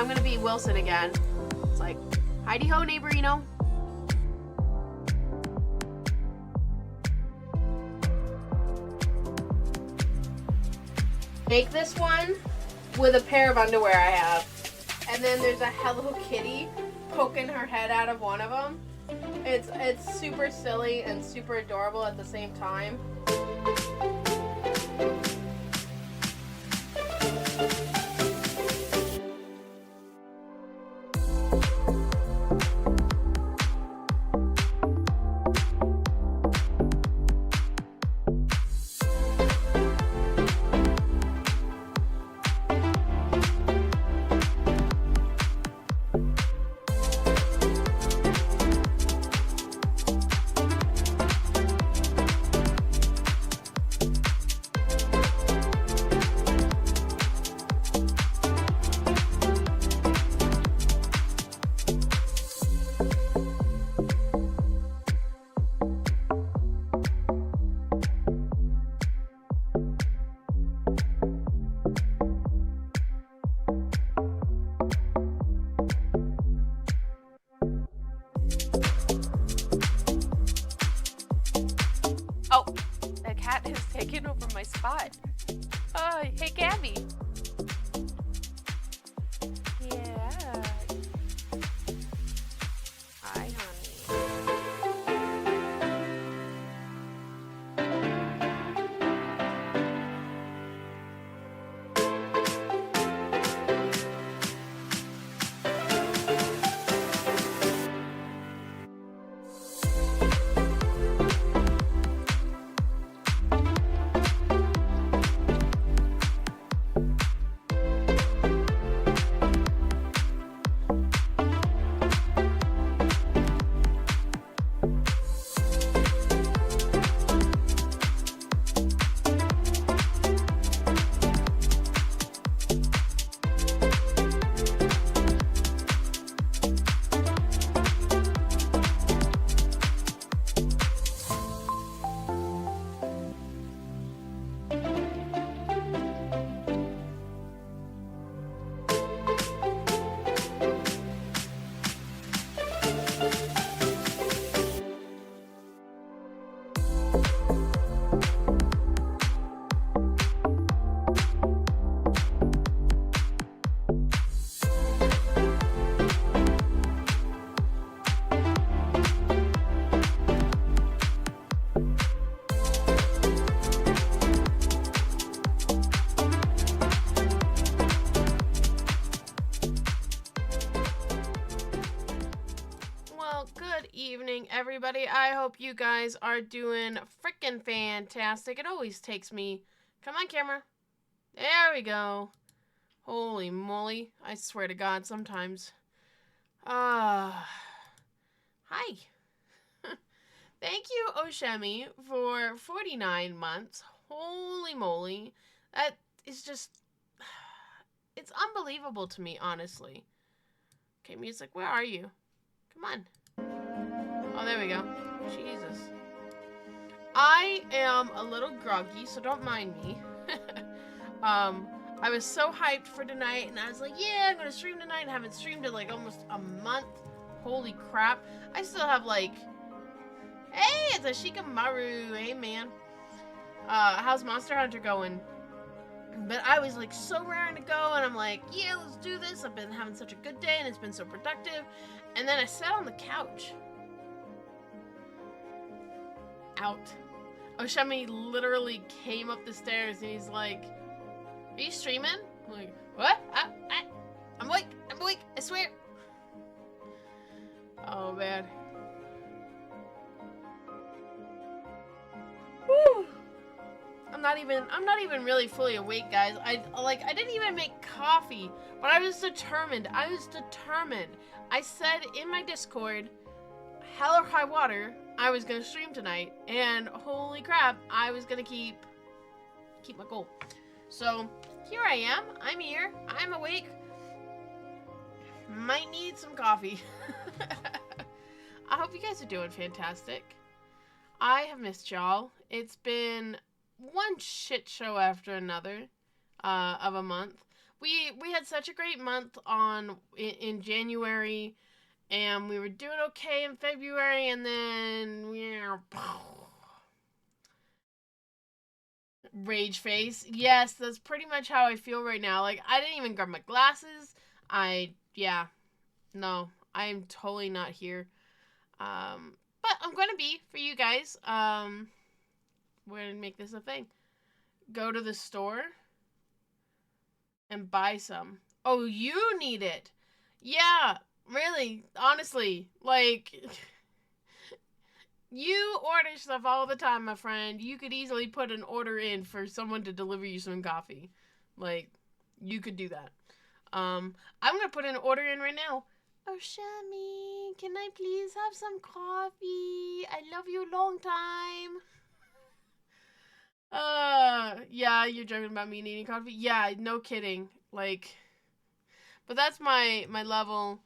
I'm gonna be Wilson again. It's like, Heidi ho, neighborino. Make this one with a pair of underwear I have. And then there's a Hello Kitty poking her head out of one of them. It's super silly and super adorable at the same time. Oh, the cat has taken over my spot. Hey, Gabby. Yeah. Hi, honey. Well, good evening, everybody. I hope you guys are doing freaking fantastic. It always takes me... Come on, camera. There we go. Holy moly. I swear to God, sometimes. Hi. Thank you, Oshemi, for 49 months. Holy moly. That is just... It's unbelievable to me, honestly. Okay, music, where are you? Come on. Oh, there we go. Jesus. I am a little groggy, so don't mind me. I was so hyped for tonight, and I was like, yeah, I'm gonna stream tonight. I haven't streamed in like almost a month. Holy crap. I still have like... Hey, it's a Shikamaru. Hey, man. How's Monster Hunter going? But I was like so raring to go, and I'm like, yeah, let's do this. I've been having such a good day, and it's been so productive. And then I sat on the couch. Out. Oshemi literally came up the stairs, and he's like, are you streaming? I'm like, what? I'm awake. I'm awake. I swear. Oh, man. Woo. I'm not even really fully awake, guys. I didn't even make coffee, but I was determined. I said in my Discord, hell or high water, I was gonna stream tonight, and holy crap, I was gonna keep my goal. So here I am. I'm here. I'm awake. Might need some coffee. I hope you guys are doing fantastic. I have missed y'all. It's been one shit show after another of a month. We had such a great month in January, and we were doing okay in February, and then rage face. Yes, that's pretty much how I feel right now. Like, I didn't even grab my glasses. No, I am totally not here. But I'm gonna be for you guys. We're gonna make this a thing. Go to the store and buy some. Oh, you need it. Yeah, really, honestly, like, you order stuff all the time, my friend. You could easily put an order in for someone to deliver you some coffee. Like, you could do that. I'm gonna put an order in right now. Oh, Shami, can I please have some coffee? I love you long time. Yeah, you're joking about me needing coffee? Yeah, no kidding. Like, but that's my level.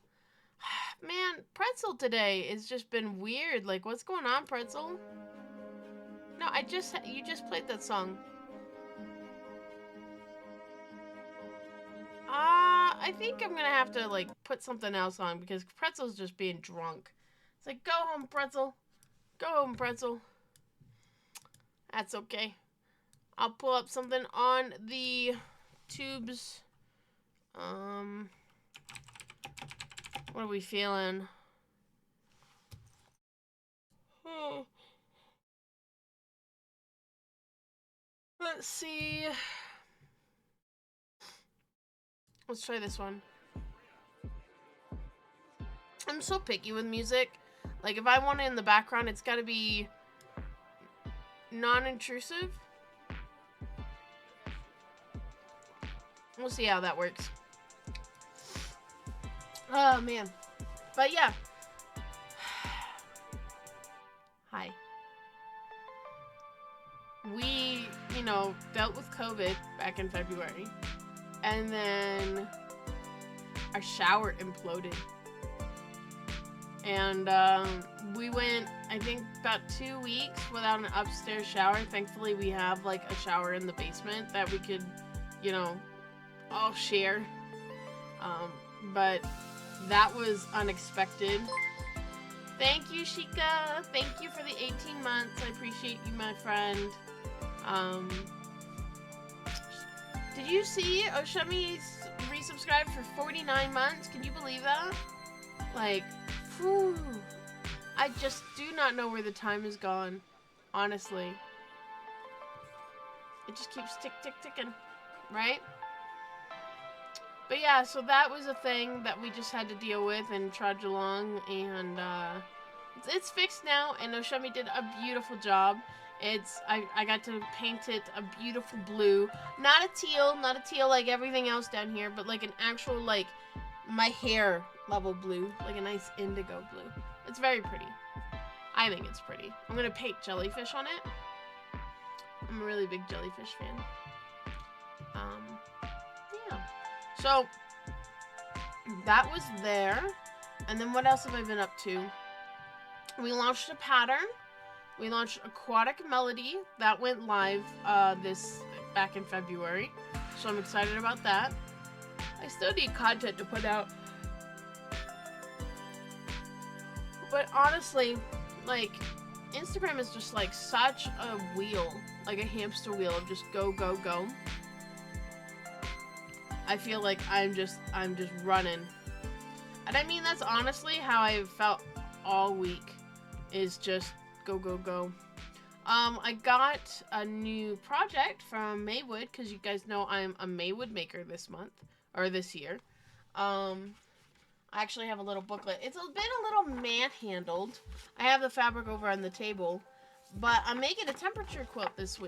Man, Pretzel today has just been weird. Like, what's going on, Pretzel? No, you just played that song. I think I'm gonna have to, like, put something else on because Pretzel's just being drunk. It's like, go home, Pretzel. Go home, Pretzel. That's okay. I'll pull up something on the tubes. What are we feeling? Let's see. Let's try this one. I'm so picky with music. Like, if I want it in the background, it's gotta be non-intrusive. We'll see how that works. Oh, man. But yeah. Hi. We, dealt with COVID back in February. And then our shower imploded. And we went, I think, about 2 weeks without an upstairs shower. Thankfully, we have, like, a shower in the basement that we could, all share. But that was unexpected. Thank you, Shika. Thank you for the 18 months. I appreciate you, my friend. Did you see Oshumi resubscribed for 49 months? Can you believe that? Like, whew. I just do not know where the time has gone. Honestly. It just keeps ticking, right? But yeah, so that was a thing that we just had to deal with and trudge along, and it's fixed now, and Oshumi did a beautiful job. I got to paint it a beautiful blue. Not a teal like everything else down here, but like an actual, like, my hair level blue. Like a nice indigo blue. It's very pretty. I think it's pretty. I'm gonna paint jellyfish on it. I'm a really big jellyfish fan. Yeah. So, that was there. And then what else have I been up to? We launched a pattern. We launched Aquatic Melody. That went live back in February. So I'm excited about that. I still need content to put out. But honestly, like, Instagram is just like such a wheel. Like a hamster wheel of just go, go, go. I feel like I'm just running. And I mean, that's honestly how I felt all week. Is just go, go, go. I got a new project from Maywood, because you guys know I'm a Maywood maker this month, or this year. I actually have a little booklet. It's been a little man-handled. I have the fabric over on the table, but I'm making a temperature quilt this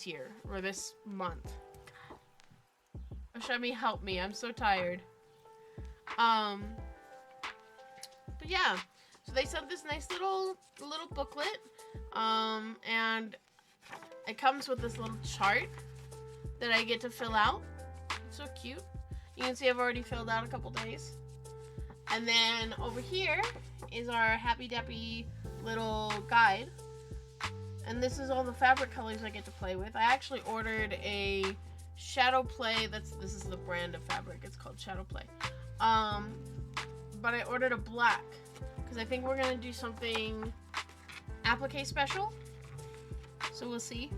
year, or this month. Oshumi, help me. I'm so tired. But yeah. So they sent this nice little booklet. And it comes with this little chart that I get to fill out. It's so cute. You can see I've already filled out a couple days. And then over here is our Happy Dappy little guide. And this is all the fabric colors I get to play with. I actually ordered a Shadow Play. This is the brand of fabric. It's called Shadow Play. But I ordered a black because I think we're gonna do something applique special. So we'll see.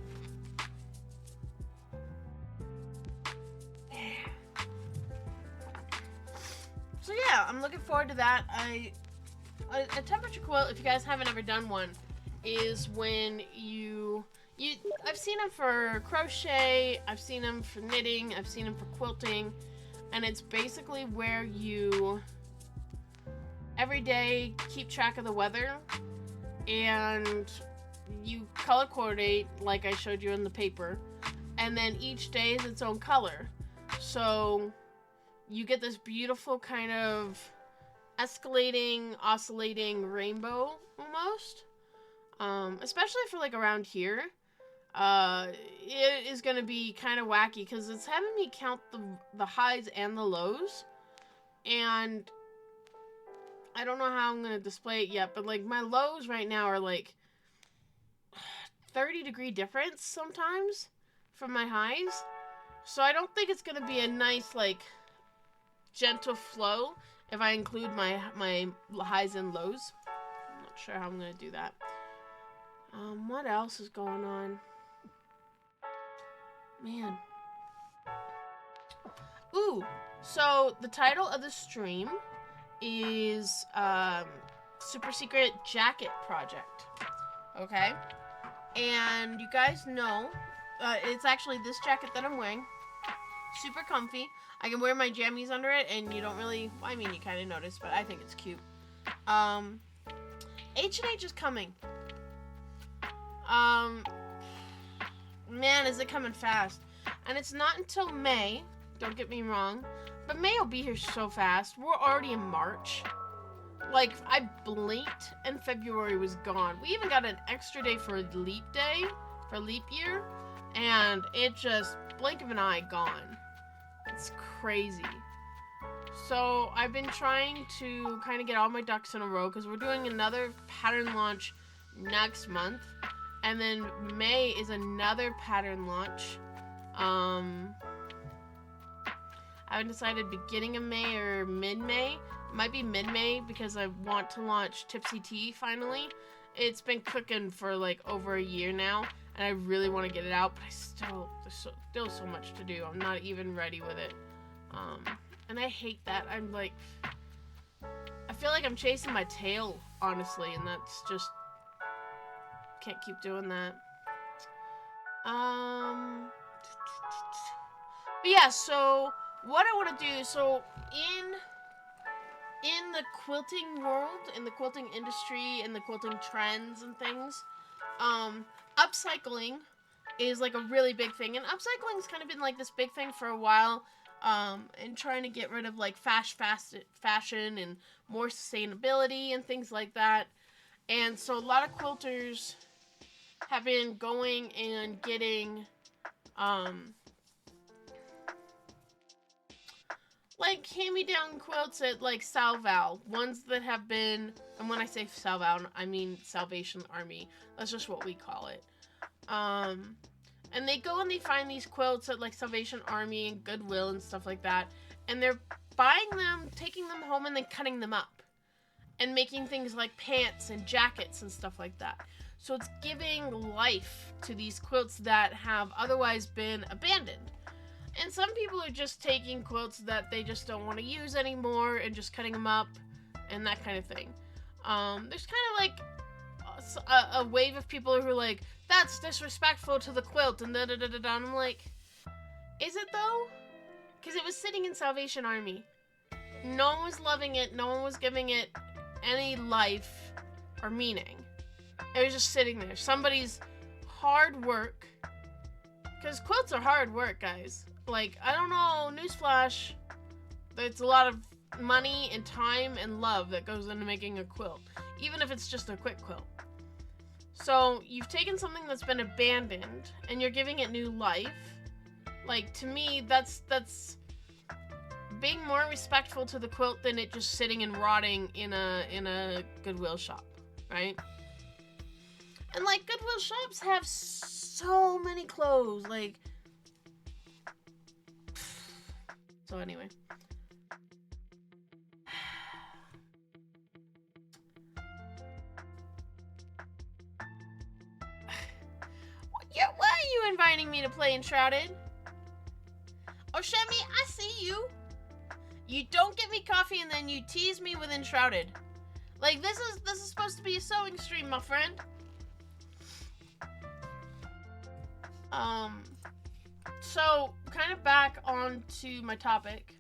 So yeah, I'm looking forward to that. A temperature quilt, if you guys haven't ever done one, is when I've seen them for crochet, I've seen them for knitting, I've seen them for quilting, and it's basically where you every day keep track of the weather and you color coordinate like I showed you in the paper, and then each day is its own color. So you get this beautiful kind of escalating, oscillating rainbow almost. Especially for like around here. It is going to be kind of wacky because it's having me count the highs and the lows. And I don't know how I'm going to display it yet, but like my lows right now are like 30-degree difference sometimes from my highs. So I don't think it's going to be a nice like gentle flow if I include my highs and lows. I'm not sure how I'm going to do that. What else is going on? Man. Ooh, so the title of the stream is Super Secret Jacket Project. Okay? And you guys know, it's actually this jacket that I'm wearing. Super comfy. I can wear my jammies under it, and you don't really, I mean, you kind of notice, but I think it's cute. H+H is coming. Man, is it coming fast. And it's not until May, don't get me wrong, but May will be here so fast. We're already in March. Like, I blinked and February was gone. We even got an extra day for leap day, for leap year, and it just, blink of an eye, gone. It's crazy. So I've been trying to kind of get all my ducks in a row because we're doing another pattern launch next month. And then May is another pattern launch. I haven't decided beginning of May or mid-May. It might be mid-May because I want to launch Tipsy Tea finally. It's been cooking for like over a year now, and I really want to get it out, but there's still so much to do. I'm not even ready with it. And I hate that. I feel like I'm chasing my tail, honestly, and that's just, can't keep doing that. But yeah, so what I want to do, so in the quilting world, in the quilting industry, in the quilting trends and things, upcycling is like a really big thing, and upcycling's kind of been like this big thing for a while, and trying to get rid of like fast fashion and more sustainability and things like that. And so a lot of quilters have been going and getting like hand-me-down quilts at like Salval, ones that have been, and when I say Salval, I mean Salvation Army. That's just what we call it. And they go and they find these quilts at like Salvation Army and Goodwill and stuff like that, and they're buying them, taking them home, and then cutting them up and making things like pants and jackets and stuff like that. So it's giving life to these quilts that have otherwise been abandoned. And some people are just taking quilts that they just don't want to use anymore and just cutting them up and that kind of thing. There's kind of like a wave of people who are like, that's disrespectful to the quilt and da-da-da-da-da. And I'm like, is it though? Because it was sitting in Salvation Army. No one was loving it. No one was giving it any life or meaning. It was just sitting there. Somebody's hard work. Because quilts are hard work, guys. Like, I don't know, newsflash, there's a lot of money and time and love that goes into making a quilt, even if it's just a quick quilt. So, you've taken something that's been abandoned, and you're giving it new life. Like, to me, that's being more respectful to the quilt than it just sitting and rotting in a Goodwill shop, right? And, like, Goodwill shops have so many clothes, like, so anyway. Why are you inviting me to play Enshrouded? Oh, Shemi, I see you. You don't get me coffee and then you tease me with Enshrouded. Like, this is supposed to be a sewing stream, my friend. So, kind of back onto my topic.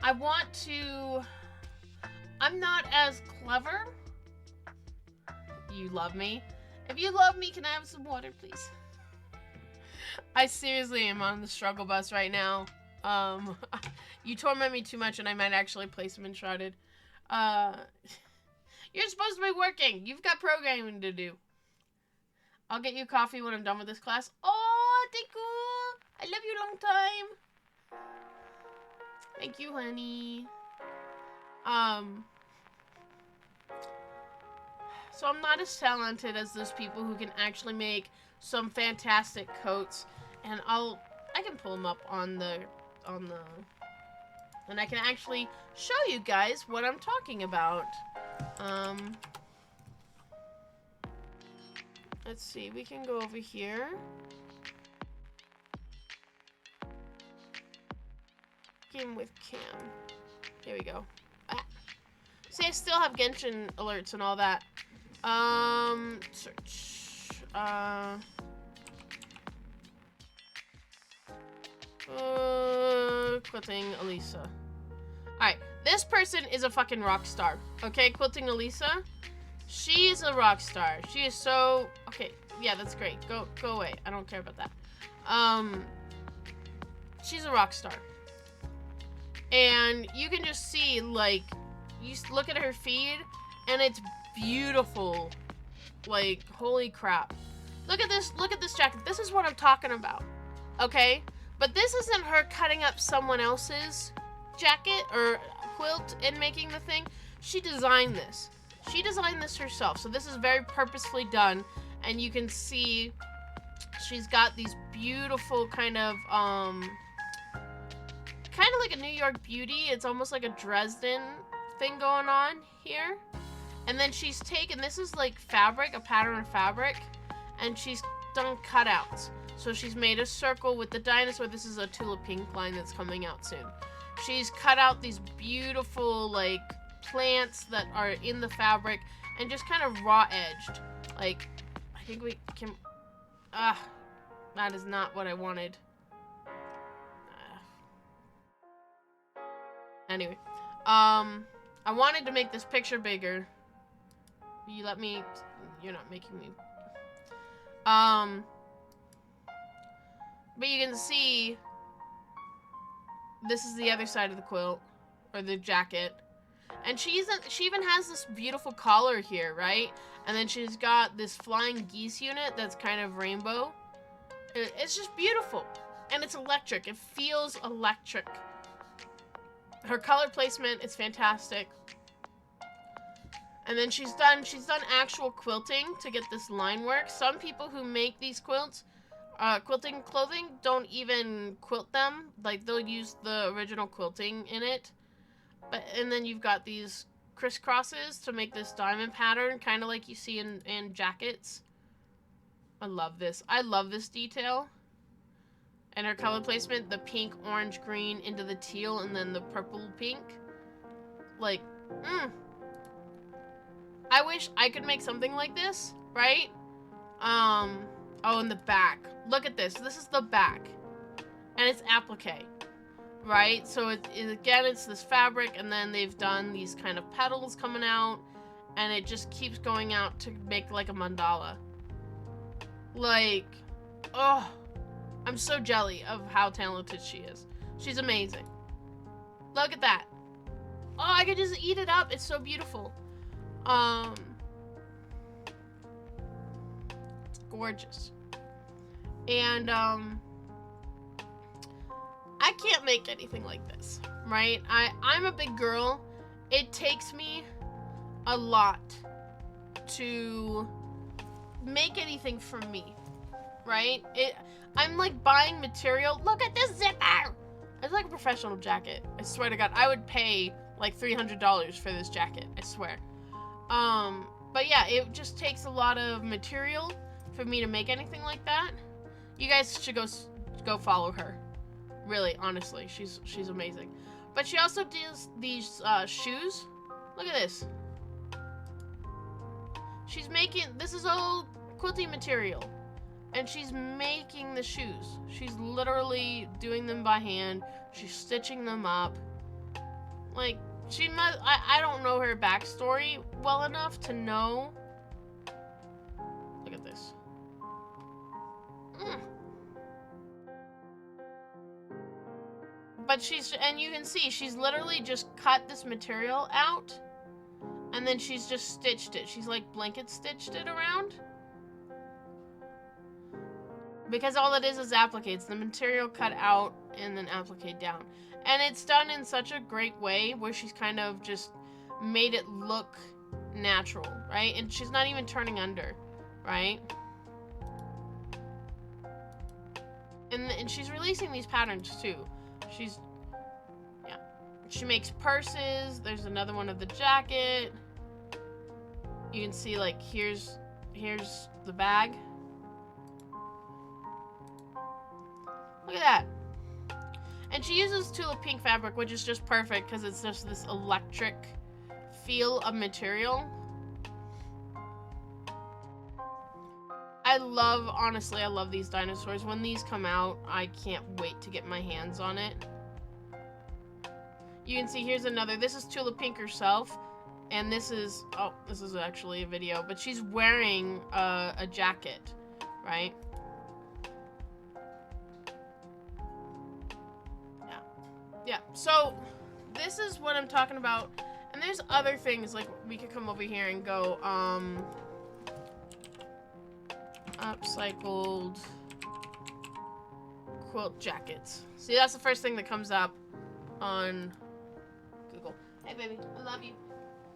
I'm not as clever. You love me. If you love me, can I have some water, please? I seriously am on the struggle bus right now. You torment me too much and I might actually play some Enshrouded. You're supposed to be working. You've got programming to do. I'll get you coffee when I'm done with this class. Oh, Tiku! I love you long time. Thank you, honey. So I'm not as talented as those people who can actually make some fantastic coats, and I can pull them up on the, and I can actually show you guys what I'm talking about. Let's see, we can go over here. Game with Cam. There we go. Ah. See, I still have Genshin alerts and all that. Search. Quilting Elisa. Alright, this person is a fucking rock star. Okay, Quilting Elisa. She's a rock star. She is so... Okay, yeah, that's great. Go away. I don't care about that. She's a rock star. And you can just see, like, you look at her feed, and it's beautiful. Like, holy crap. Look at this jacket. This is what I'm talking about. Okay? But this isn't her cutting up someone else's jacket or quilt and making the thing. She designed this. She designed this herself. So this is very purposefully done. And you can see she's got these beautiful kind of like a New York beauty. It's almost like a Dresden thing going on here. And then she's taken, this is like fabric, a pattern of fabric, and she's done cutouts. So she's made a circle with the dinosaur. This is a Tula Pink line that's coming out soon. She's cut out these beautiful like plants that are in the fabric and just kind of raw edged. Like, I think we can, that is not what I wanted. Anyway, I wanted to make this picture bigger. You let me, you're not making me. But you can see, this is the other side of the quilt, or the jacket. And she even has this beautiful collar here, right? And then she's got this flying geese unit that's kind of rainbow. It's just beautiful. And it's electric. It feels electric. Her color placement is fantastic. And then she's done actual quilting to get this line work. Some people who make these quilts, quilting clothing, don't even quilt them. Like, they'll use the original quilting in it. And then you've got these crisscrosses to make this diamond pattern, kind of like you see in jackets. I love this. I love this detail. And her color placement, the pink, orange, green into the teal, and then the purple pink. Like, I wish I could make something like this, right? Oh, in the back. Look at this. This is the back. And it's applique, right? So again, it's this fabric, and then they've done these kind of petals coming out, and it just keeps going out to make like a mandala. Like, oh, I'm so jelly of how talented she is. She's amazing. Look at that. Oh, I could just eat it up. It's so beautiful. It's gorgeous. And, I can't make anything like this, right? I'm a big girl. It takes me a lot to make anything for me, right? I'm like buying material. Look at this zipper! It's like a professional jacket. I swear to God, I would pay like $300 for this jacket. I swear. But yeah, it just takes a lot of material for me to make anything like that. You guys should go follow her. Really, honestly, she's amazing. But she also does these shoes. Look at this. She's making, this is all quilting material. And she's making the shoes. She's literally doing them by hand. She's stitching them up. Like, she must, I don't know her backstory well enough to know. Look at this. But and you can see, she's literally just cut this material out. And then she's just stitched it. She's like blanket stitched it around. Because all it is applique. It's the material cut out and then applique down. And it's done in such a great way where she's kind of just made it look natural, right? And she's not even turning under, right? And she's releasing these patterns too. She makes purses. There's another one of the jacket. You can see, like, here's the bag. Look at that. And she uses tulip pink fabric, which is just perfect because it's just this electric feel of material. Honestly, I love these dinosaurs. When these come out, I can't wait to get my hands on it. You can see here's another. This is Tulip Pink herself. And this is, oh, this is actually a video, but she's wearing a jacket, right? Yeah. Yeah, so this is what I'm talking about. And there's other things, like we could come over here and go, upcycled quilt jackets. See, that's the first thing that comes up on Google. Hey, baby, I love you.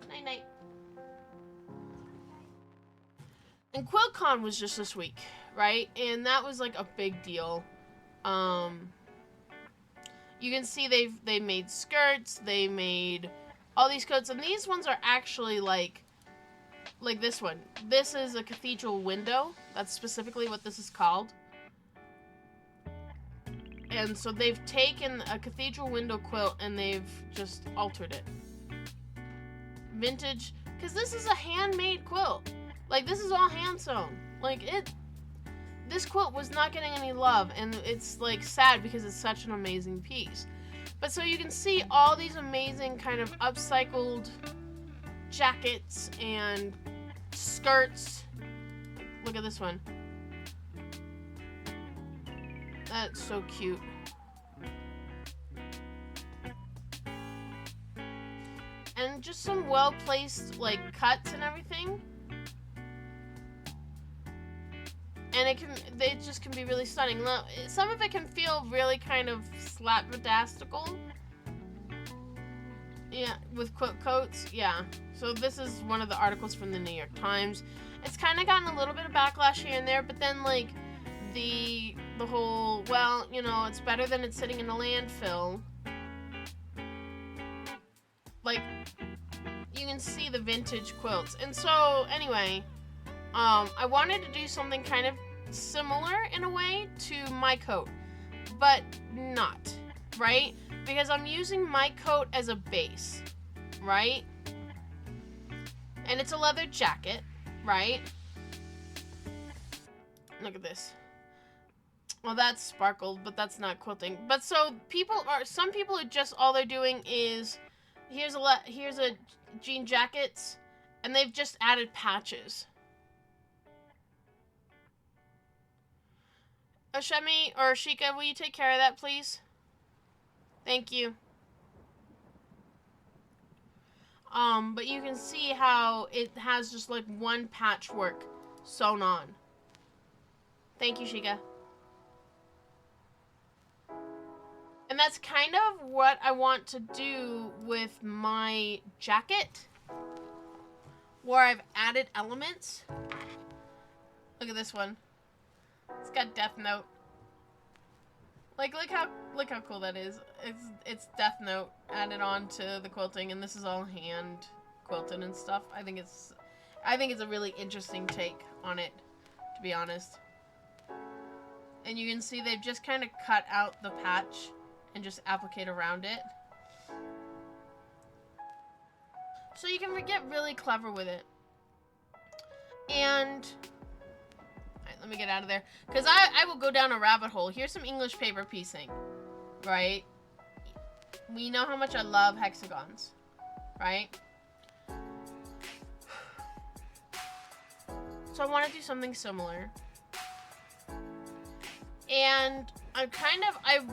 Night, night. And QuiltCon was just this week, right? And that was like a big deal. You can see they made skirts, they made all these coats, and these ones are actually like this one. This is a cathedral window. That's specifically what this is called. And so they've taken a cathedral window quilt and they've just altered it. Vintage, because this is a handmade quilt. Like, this is all hand sewn. Like, this quilt was not getting any love, and it's like sad because it's such an amazing piece. But so you can see all these amazing kind of upcycled jackets and skirts. Look at this one. That's so cute. And just some well-placed like cuts and everything. And they just can be really stunning. Some of it can feel really kind of slapdastical. Yeah, with quilt coats, yeah. So this is one of the articles from the New York Times. It's kind of gotten a little bit of backlash here and there, but then like the whole, well, you know, it's better than it's sitting in a landfill. Like, you can see the vintage quilts. And so, anyway, I wanted to do something kind of similar in a way to my coat, but not, right? Because I'm using my coat as a base, right? And it's a leather jacket, right? Look at this. Well, that's sparkled, but that's not quilting. But so some people are just, all they're doing is, here's a jean jackets, and they've just added patches. Oshemi or Shika, will you take care of that, please? Thank you. But you can see how it has just like one patchwork sewn on. Thank you, Shika. And that's kind of what I want to do with my jacket, where I've added elements. Look at this one. It's got Death Note. Like, look how cool that is. It's Death Note added on to the quilting, and this is all hand quilted and stuff. I think it's a really interesting take on it, to be honest. And you can see they've just kind of cut out the patch and just applicate around it. So you can get really clever with it. And let me get out of there, because I will go down a rabbit hole. Here's some English paper piecing, right? We know how much I love hexagons, right? So I want to do something similar. And I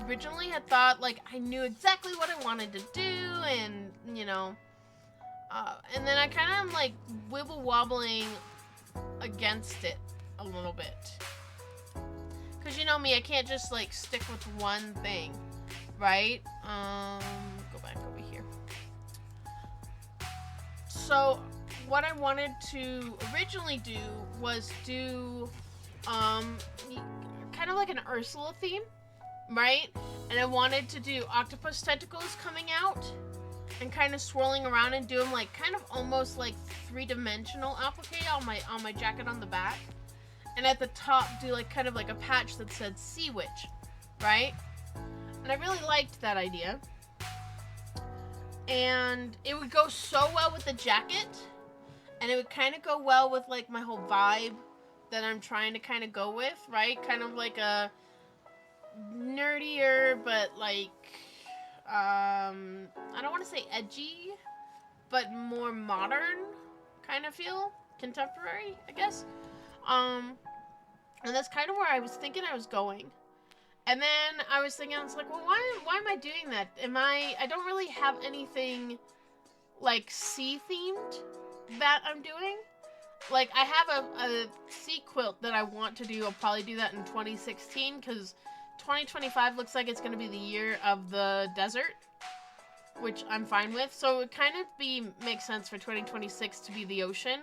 originally had thought, like, I knew exactly what I wanted to do, and, you know, and then I kind of am, like, wibble-wobbling against it a little bit. Because you know me, I can't just, like, stick with one thing, right? Go back over here. So, what I wanted to originally do was do, kind of like an Ursula theme, right? And I wanted to do octopus tentacles coming out and kind of swirling around and doing like kind of almost like three-dimensional applique on my jacket on the back. And at the top do like kind of like a patch that said Sea Witch, right? And I really liked that idea. And it would go so well with the jacket. And it would kind of go well with, like, my whole vibe that I'm trying to kind of go with, right? Kind of like a nerdier, but, like, I don't want to say edgy, but more modern kind of feel. Contemporary, I guess. And that's kind of where I was thinking I was going. And then I was thinking, I was like, well, why am I doing that? I don't really have anything, like, sea-themed that I'm doing. Like, I have a sea quilt that I want to do. I'll probably do that in 2016, because 2025 looks like it's going to be the year of the desert, which I'm fine with. So it would kind of makes sense for 2026 to be the ocean,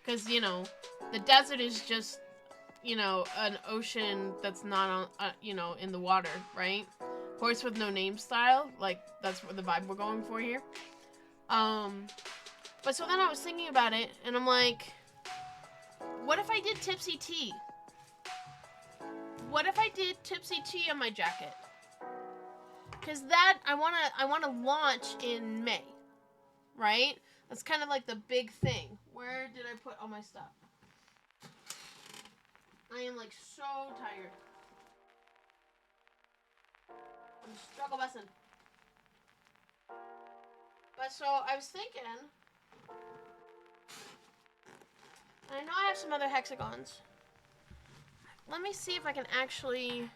because, you know, the desert is just, you know, an ocean that's not on, you know, in the water, right? Horse with no name style, like, that's what the vibe we're going for here. But so then I was thinking about it, and I'm like, what if I did Tipsy Tea? What if I did Tipsy Tea on my jacket? Because that, I wanna launch in May, right? That's kind of like the big thing. Where did I put all my stuff? I am, like, so tired. I'm struggle busting. But so I was thinking, I know I have some other hexagons. Let me see if I can actually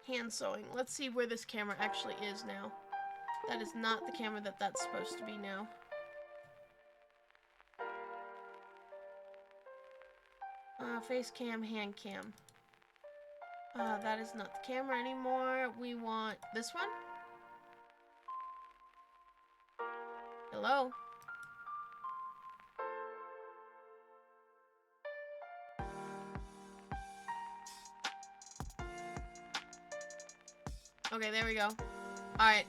hand sewing. Let's see where this camera actually is now. That is not the camera that's supposed to be now. Face cam, hand cam. That is not the camera anymore. We want this one. Hello? Okay, there we go. Alright.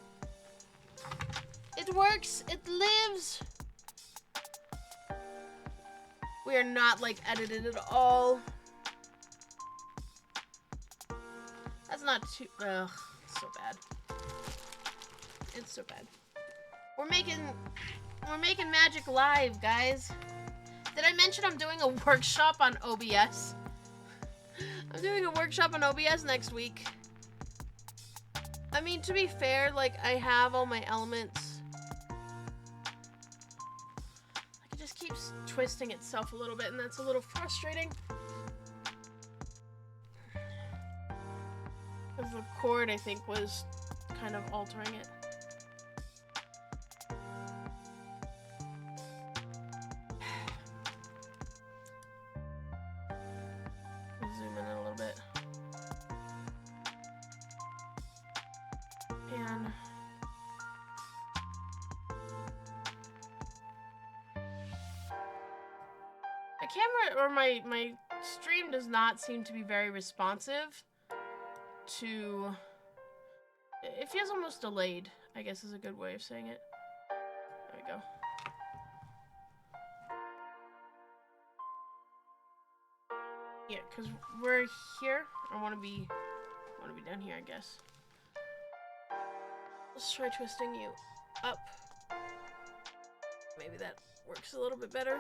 It works! It lives! We are not, like, edited at all. That's not too... Ugh, it's so bad. It's so bad. We're making magic live, guys. Did I mention I'm doing a workshop on OBS? I'm doing a workshop on OBS next week. I mean, to be fair, like, I have all my elements. Like, it just keeps twisting itself a little bit, and that's a little frustrating. Because the cord, I think, was kind of altering it. Zoom in a little bit. And my camera, or my stream does not seem to be very responsive to... It feels almost delayed, I guess is a good way of saying it. There we go. Yeah, because we're here. I want to be down here, I guess. Let's try twisting you up. Maybe that works a little bit better.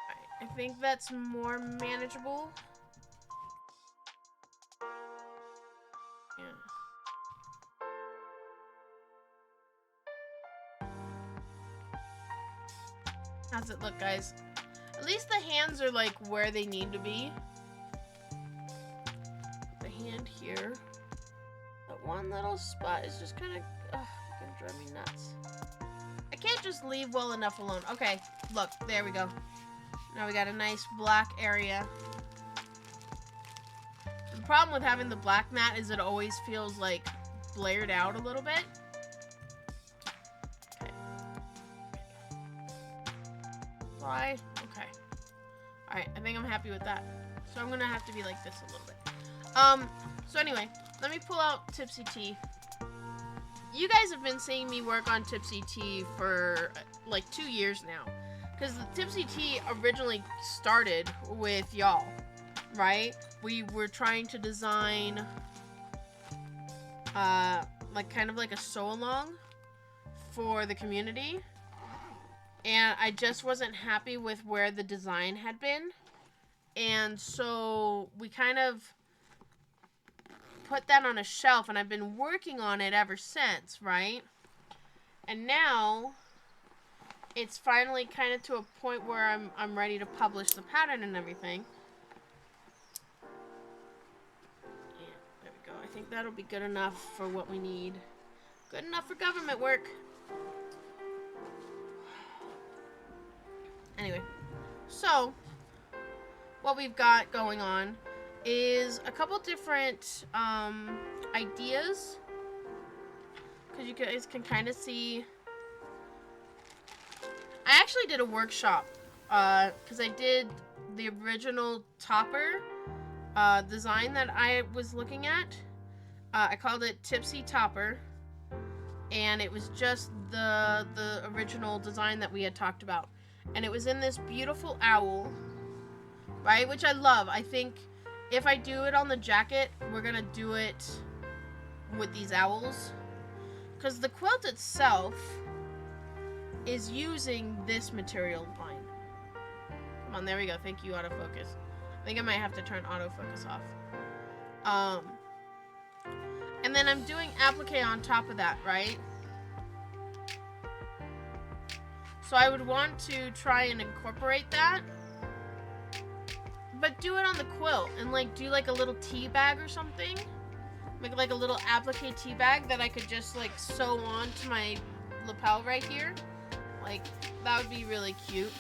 Alright, I think that's more manageable. Yeah. How's it look, guys? At least the hands are, like, where they need to be. The hand here. That one little spot is just kind of... Ugh, gonna drive me nuts. I can't just leave well enough alone. Okay, look, there we go. Now we got a nice black area. The problem with having the black mat is it always feels, like, blared out a little bit. Okay. Alright, I think I'm happy with that. So I'm gonna have to be like this a little bit. So anyway, let me pull out Tipsy Tea. you guys have been seeing me work on Tipsy Tea for like 2 years now. Because the Tipsy Tea originally started with y'all, right? We were trying to design like kind of like a sew-along for the community. And I just wasn't happy with where the design had been. And so we kind of put that on a shelf, and I've been working on it ever since, right? And now it's finally kind of to a point where I'm ready to publish the pattern and everything. Yeah, there we go. I think that'll be good enough for what we need. Good enough for government work. Anyway, so what we've got going on is a couple different ideas, because you guys can kind of see. I actually did a workshop because I did the original topper design that I was looking at. I called it Tipsy Topper, and it was just the original design that we had talked about, and it was in this beautiful owl, right, which I love. I think if I do it on the jacket, we're gonna do it with these owls, because the quilt itself is using this material line. Come on, there we go. Thank you, autofocus. I think I might have to turn autofocus off. And then I'm doing applique on top of that, right? So I would want to try and incorporate that, but do it on the quilt and like do like a little tea bag or something. Make like a little applique tea bag that I could just like sew on to my lapel right here. Like, that would be really cute.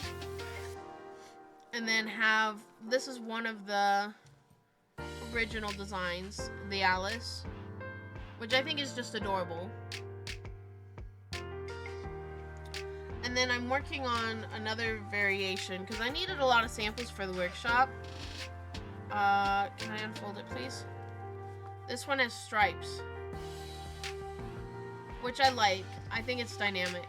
And then have, this is one of the original designs, the Alice, which I think is just adorable. And then I'm working on another variation, because I needed a lot of samples for the workshop. Can I unfold it, please? This one has stripes, which I like. I think it's dynamic.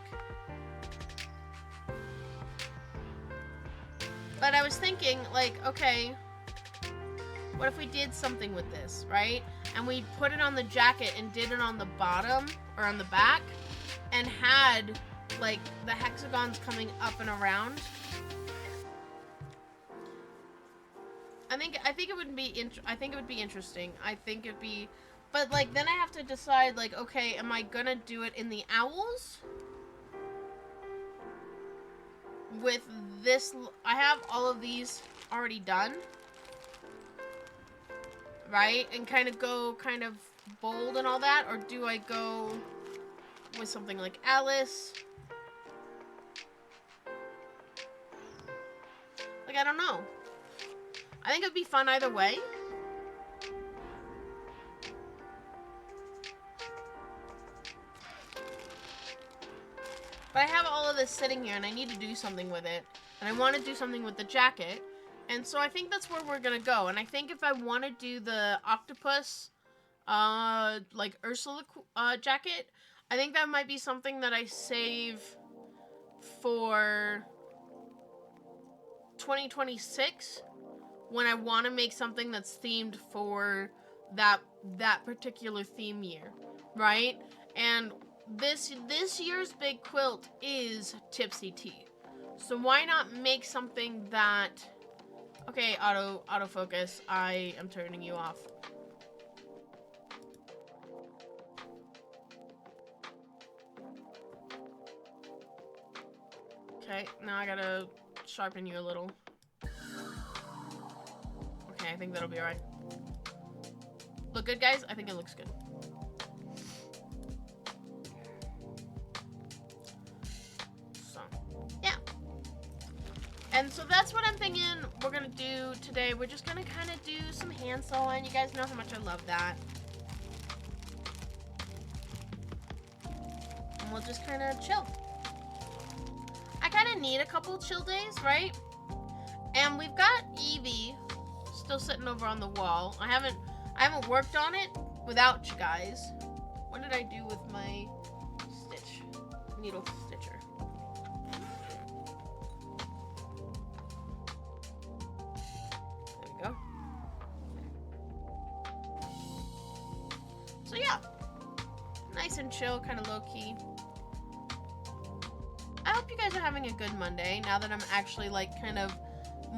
But I was thinking, like, okay, what if we did something with this, right? And we put it on the jacket and did it on the bottom, or on the back, and had, like, the hexagons coming up and around. I think it would be interesting. I think it'd be, but, like, then I have to decide, like, okay, am I gonna do it in the owls? With this, I have all of these already done, right? And kind of go kind of bold and all that, or do I go with something like Alice? Like, I don't know. I think it'd be fun either way. But I have all of this sitting here, and I need to do something with it. And I want to do something with the jacket. And so I think that's where we're going to go. And I think if I want to do the octopus, like Ursula jacket, I think that might be something that I save for 2026, when I want to make something that's themed for that particular theme year, right? And this year's big quilt is Tipsy Tea. So why not make something that... Okay, autofocus, I am turning you off. Okay, now I gotta sharpen you a little. Okay, I think that'll be alright. Look good, guys? I think it looks good. So, yeah. And so that's what I'm thinking we're gonna do today. We're just gonna kind of do some hand sewing. You guys know how much I love that. And we'll just kind of chill. I kind of need a couple chill days, right? And we've got Evie still sitting over on the wall. I haven't worked on it without you guys, What did I do with my needle stitcher? There we go. So yeah, nice and chill, kind of low-key. I hope you guys are having a good Monday now that I'm actually like kind of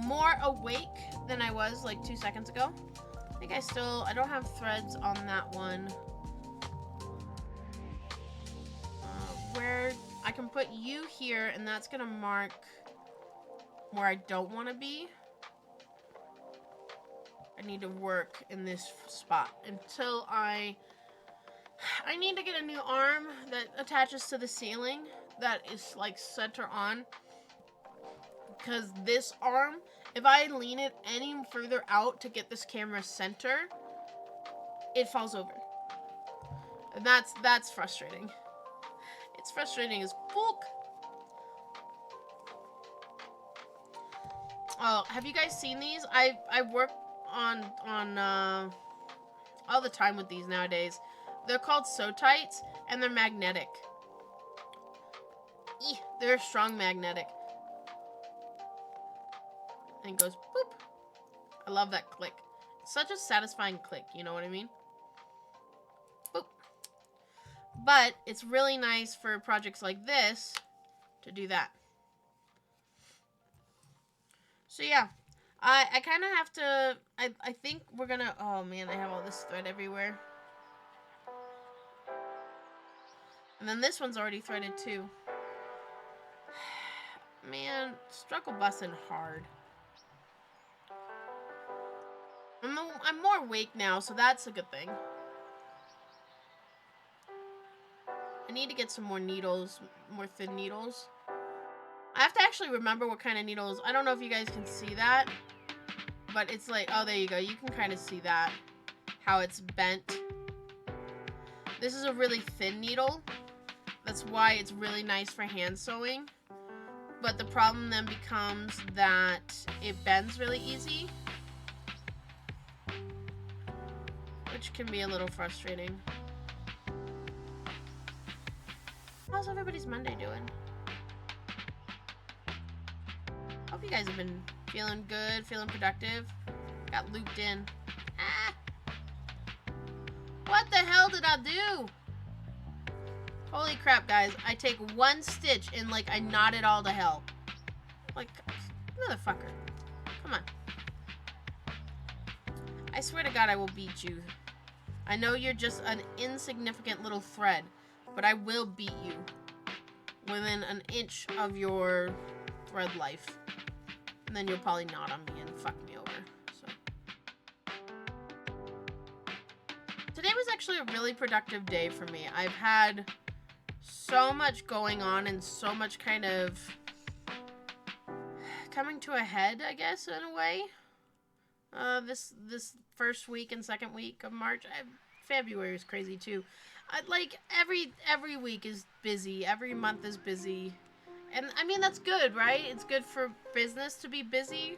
more awake than I was like 2 seconds ago. I think I don't have threads on that one. Where I can put you here, and that's gonna mark where I don't want to be. I need to work in this spot until I need to get a new arm that attaches to the ceiling that is like center on, because this arm, if I lean it any further out to get this camera center, it falls over, and that's frustrating. It's frustrating as fuck. Oh, have you guys seen these? I work on all the time with these nowadays. They're called So Tights, and they're magnetic. They're strong magnetic. And it goes boop. I love that click. It's such a satisfying click, you know what I mean? Boop. But it's really nice for projects like this to do that. So yeah, I kind of have to, I think we're gonna, oh man, I have all this thread everywhere. And then this one's already threaded too. Man, struggle busting hard. I'm more awake now, so that's a good thing. I need to get some more needles, more thin needles. I have to actually remember what kind of needles. I don't know if you guys can see that, but it's like, oh, there you go. You can kind of see that, how it's bent. This is a really thin needle. That's why it's really nice for hand sewing. But the problem then becomes that it bends really easy, which can be a little frustrating. How's everybody's Monday doing? Hope you guys have been feeling good, feeling productive. Got looped in. Ah! What the hell did I do? Holy crap, guys. I take one stitch and, like, I knot it all to hell. Like, motherfucker. Come on. I swear to God I will beat you. I know you're just an insignificant little thread, but I will beat you within an inch of your thread life. And then you'll probably knot on me and fuck me over. So today was actually a really productive day for me. I've had so much going on and so much kind of coming to a head, I guess, in a way. This first week and second week of March. February is crazy too. Like every week is busy. Every month is busy. And I mean, that's good, right? It's good for business to be busy.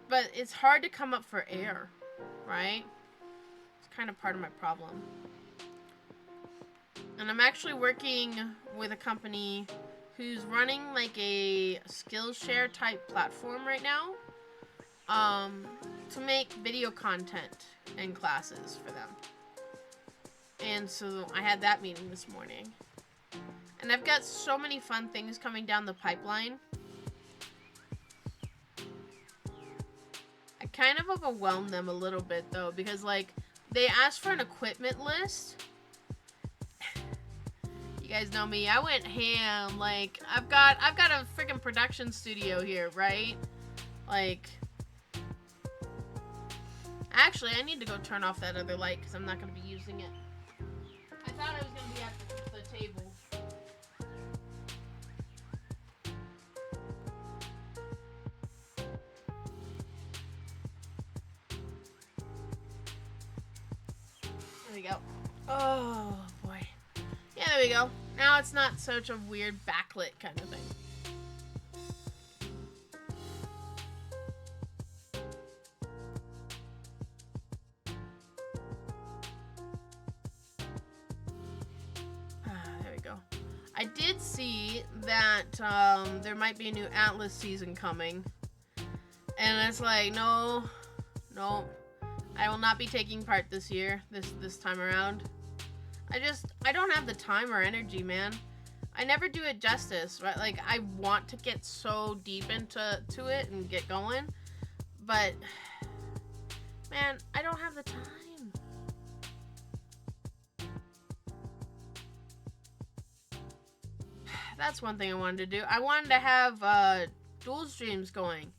But it's hard to come up for air, right? It's kind of part of my problem. And I'm actually working with a company who's running like a Skillshare type platform right now, to make video content and classes for them. And so I had that meeting this morning. And I've got so many fun things coming down the pipeline. I kind of overwhelmed them a little bit though, because like they asked for an equipment list. You guys know me. I went ham. Like I've got a freaking production studio here, right? Like, actually, I need to go turn off that other light because I'm not going to be using it. I thought I was going to be at the table. There we go. Oh, boy. Yeah, there we go. Now it's not such a weird backlit kind of thing. I did see that there might be a new Atlas season coming. And it's like, no, I will not be taking part this year, this time around. I don't have the time or energy, man. I never do it justice, right? Like, I want to get so deep into it and get going, but, man, I don't have the time. That's one thing I wanted to do. I wanted to have dual streams going.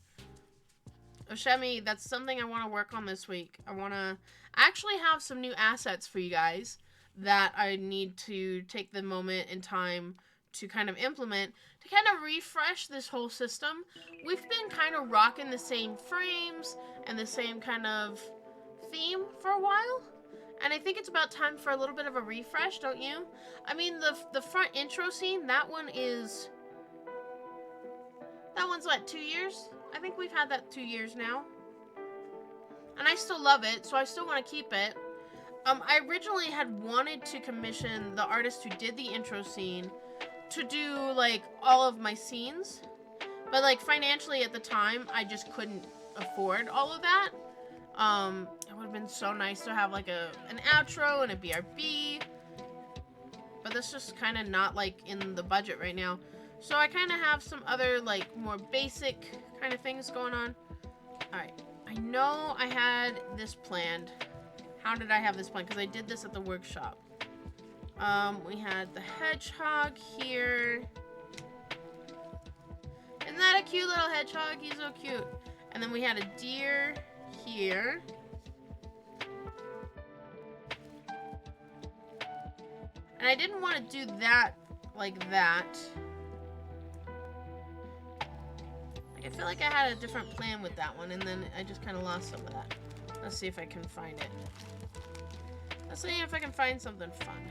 Oshemi, that's something I want to work on this week. I want to actually have some new assets for you guys that I need to take the moment in time to kind of implement to kind of refresh this whole system. We've been kind of rocking the same frames and the same kind of theme for a while. And I think it's about time for a little bit of a refresh, don't you? I mean, the front intro scene, that one's what, 2 years? I think we've had that 2 years now. And I still love it, so I still want to keep it. I originally had wanted to commission the artist who did the intro scene to do, like, all of my scenes. But, like, financially at the time, I just couldn't afford all of that. It would have been so nice to have, like, an outro and a BRB. But that's just kind of not, like, in the budget right now. So I kind of have some other, like, more basic kind of things going on. Alright. I know I had this planned. How did I have this planned? Because I did this at the workshop. We had the hedgehog here. Isn't that a cute little hedgehog? He's so cute. And then we had a deer here. And I didn't want to do that like that. I feel like I had a different plan with that one, and then I just kind of lost some of that. Let's see if I can find it. Let's see if I can find something fun.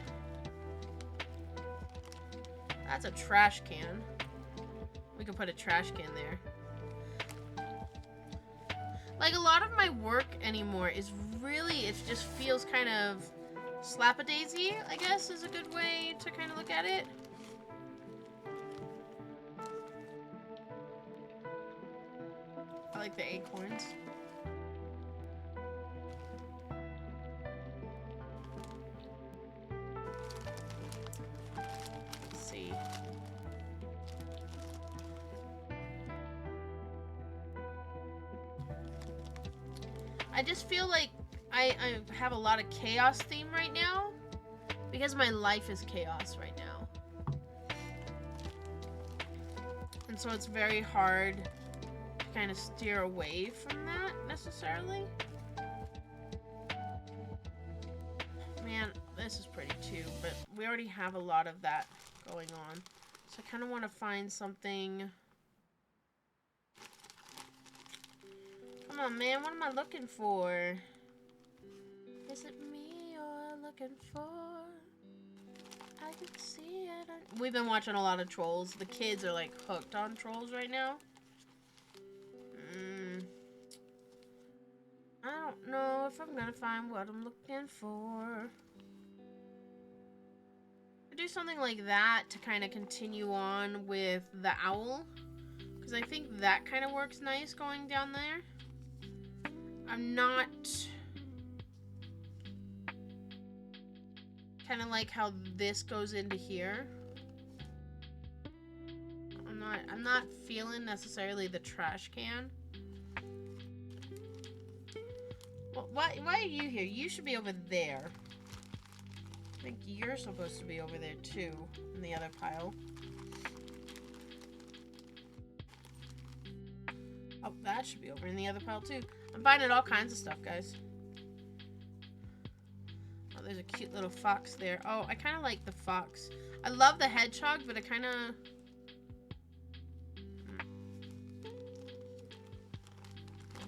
That's a trash can. We could put a trash can there. Like, a lot of my work anymore is really, it just feels kind of slap-a-daisy, I guess, is a good way to kind of look at it. I like the acorns. Let's see. I just feel like I have a lot of chaos theme right now because my life is chaos right now. And so it's very hard to kind of steer away from that necessarily. Man, this is pretty too, but we already have a lot of that going on. So I kind of want to find something. Come on, man, what am I looking for? Is it me you're looking for? I can see it. We've been watching a lot of Trolls. The kids are like hooked on Trolls right now. I don't know if I'm gonna find what I'm looking for. I do something like that to kind of continue on with the owl, because I think that kind of works nice going down there. I'm not kind of like how this goes into here. I'm not feeling necessarily the trash can. Well, why are you here? You should be over there. I think you're supposed to be over there too, in the other pile. Oh, that should be over in the other pile too. I'm finding all kinds of stuff, guys. Oh, there's a cute little fox there. Oh, I kind of like the fox. I love the hedgehog, but I kind of...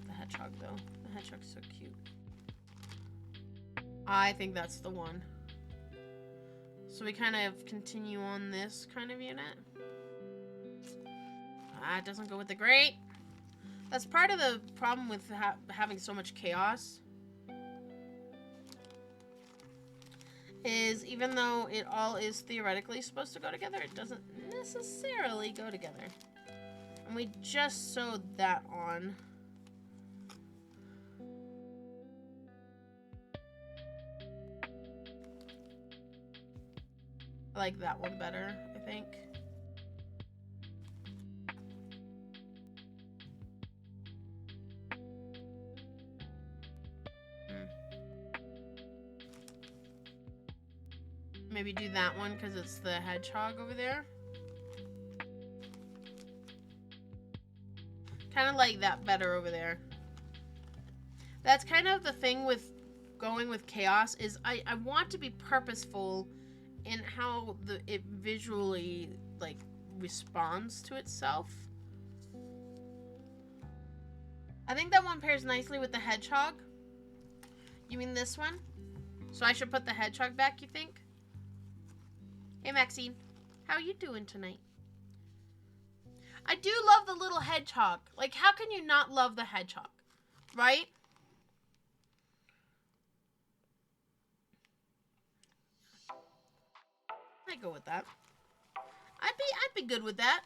the hedgehog, though. The hedgehog's so cute. I think that's the one. So we kind of continue on this kind of unit. Ah, it doesn't go with the grate. That's part of the problem with having so much chaos. is even though it all is theoretically supposed to go together, it doesn't necessarily go together. And we just sewed that on. I like that one better, I think. Maybe do that one because it's the hedgehog over there. Kind of like that better over there. That's kind of the thing with going with chaos is I want to be purposeful in how it visually like responds to itself. I think that one pairs nicely with the hedgehog. You mean this one? So I should put the hedgehog back, you think? Hey Maxine, how are you doing tonight? I do love the little hedgehog. Like, how can you not love the hedgehog? Right? I'd go with that. I'd be good with that.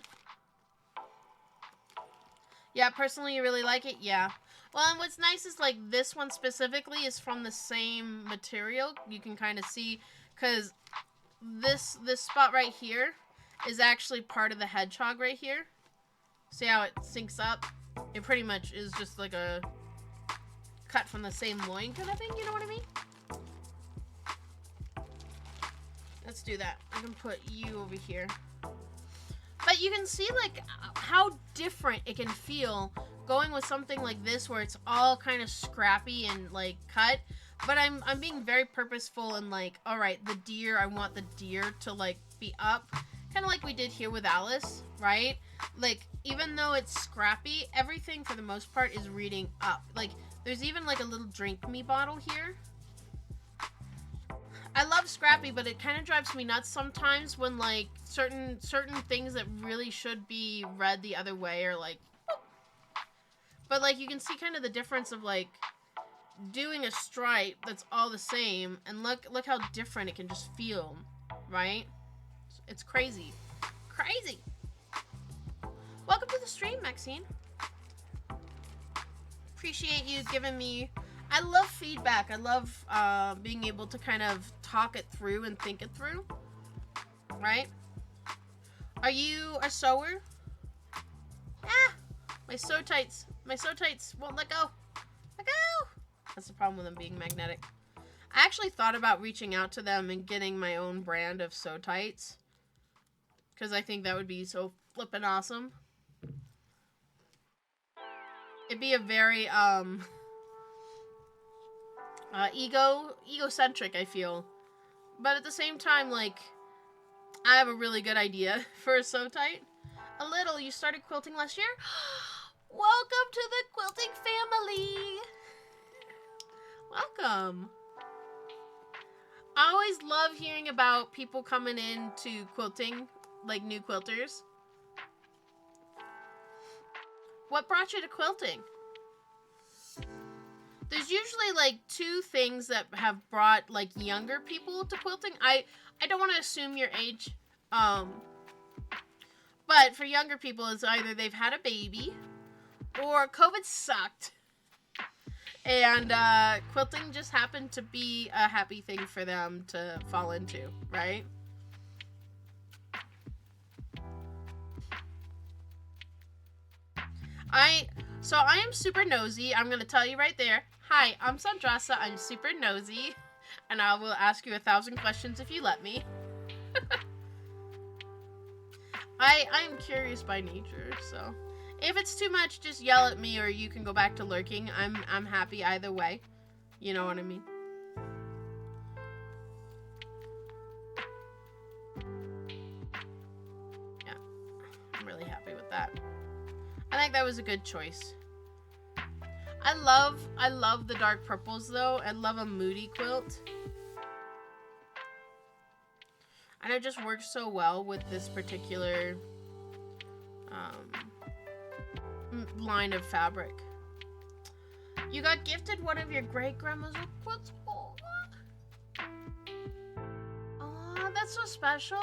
Yeah, personally you really like it? Yeah. Well, and what's nice is like this one specifically is from the same material. You can kind of see, because this spot right here is actually part of the hedgehog right here. See how it syncs up? It pretty much is just like a cut from the same loin kind of thing, you know what I mean? Let's do that. I can put you over here. But you can see like how different it can feel going with something like this where it's all kind of scrappy and like cut. But I'm being very purposeful and like, all right, the deer, I want the deer to like be up. Kind of like we did here with Alice, right? Like, even though it's scrappy, everything for the most part is reading up. Like, there's even like a little drink me bottle here. I love scrappy, but it kind of drives me nuts sometimes when like certain things that really should be read the other way are like, but like you can see kind of the difference of like doing a stripe that's all the same, and look how different it can just feel, right? It's crazy. Crazy. Welcome to the stream, Maxine. Appreciate you giving me... I love feedback. I love being able to kind of talk it through and think it through. Right? Are you a sewer? Ah! My sew tights won't let go. Let go! That's the problem with them being magnetic. I actually thought about reaching out to them and getting my own brand of sew tights. Because I think that would be so flippin' awesome. It'd be a very, egocentric, I feel. But at the same time, like, I have a really good idea for a sew tight. A little, you started quilting last year? Welcome to the quilting family! Welcome. I always love hearing about people coming into quilting, like new quilters. What brought you to quilting? There's usually like two things that have brought like younger people to quilting. I don't want to assume your age. But for younger people, it's either they've had a baby or COVID sucked. And quilting just happened to be a happy thing for them to fall into, right? So I am super nosy. I'm going to tell you right there. Hi, I'm Sondrasa. I'm super nosy. And I will ask you 1,000 questions if you let me. I am curious by nature, so... If it's too much, just yell at me or you can go back to lurking. I'm happy either way. You know what I mean? Yeah. I'm really happy with that. I think that was a good choice. I love the dark purples though. I love a moody quilt. And it just works so well with this particular line of fabric. You got gifted one of your great grandma's quilts. Oh. that's so special.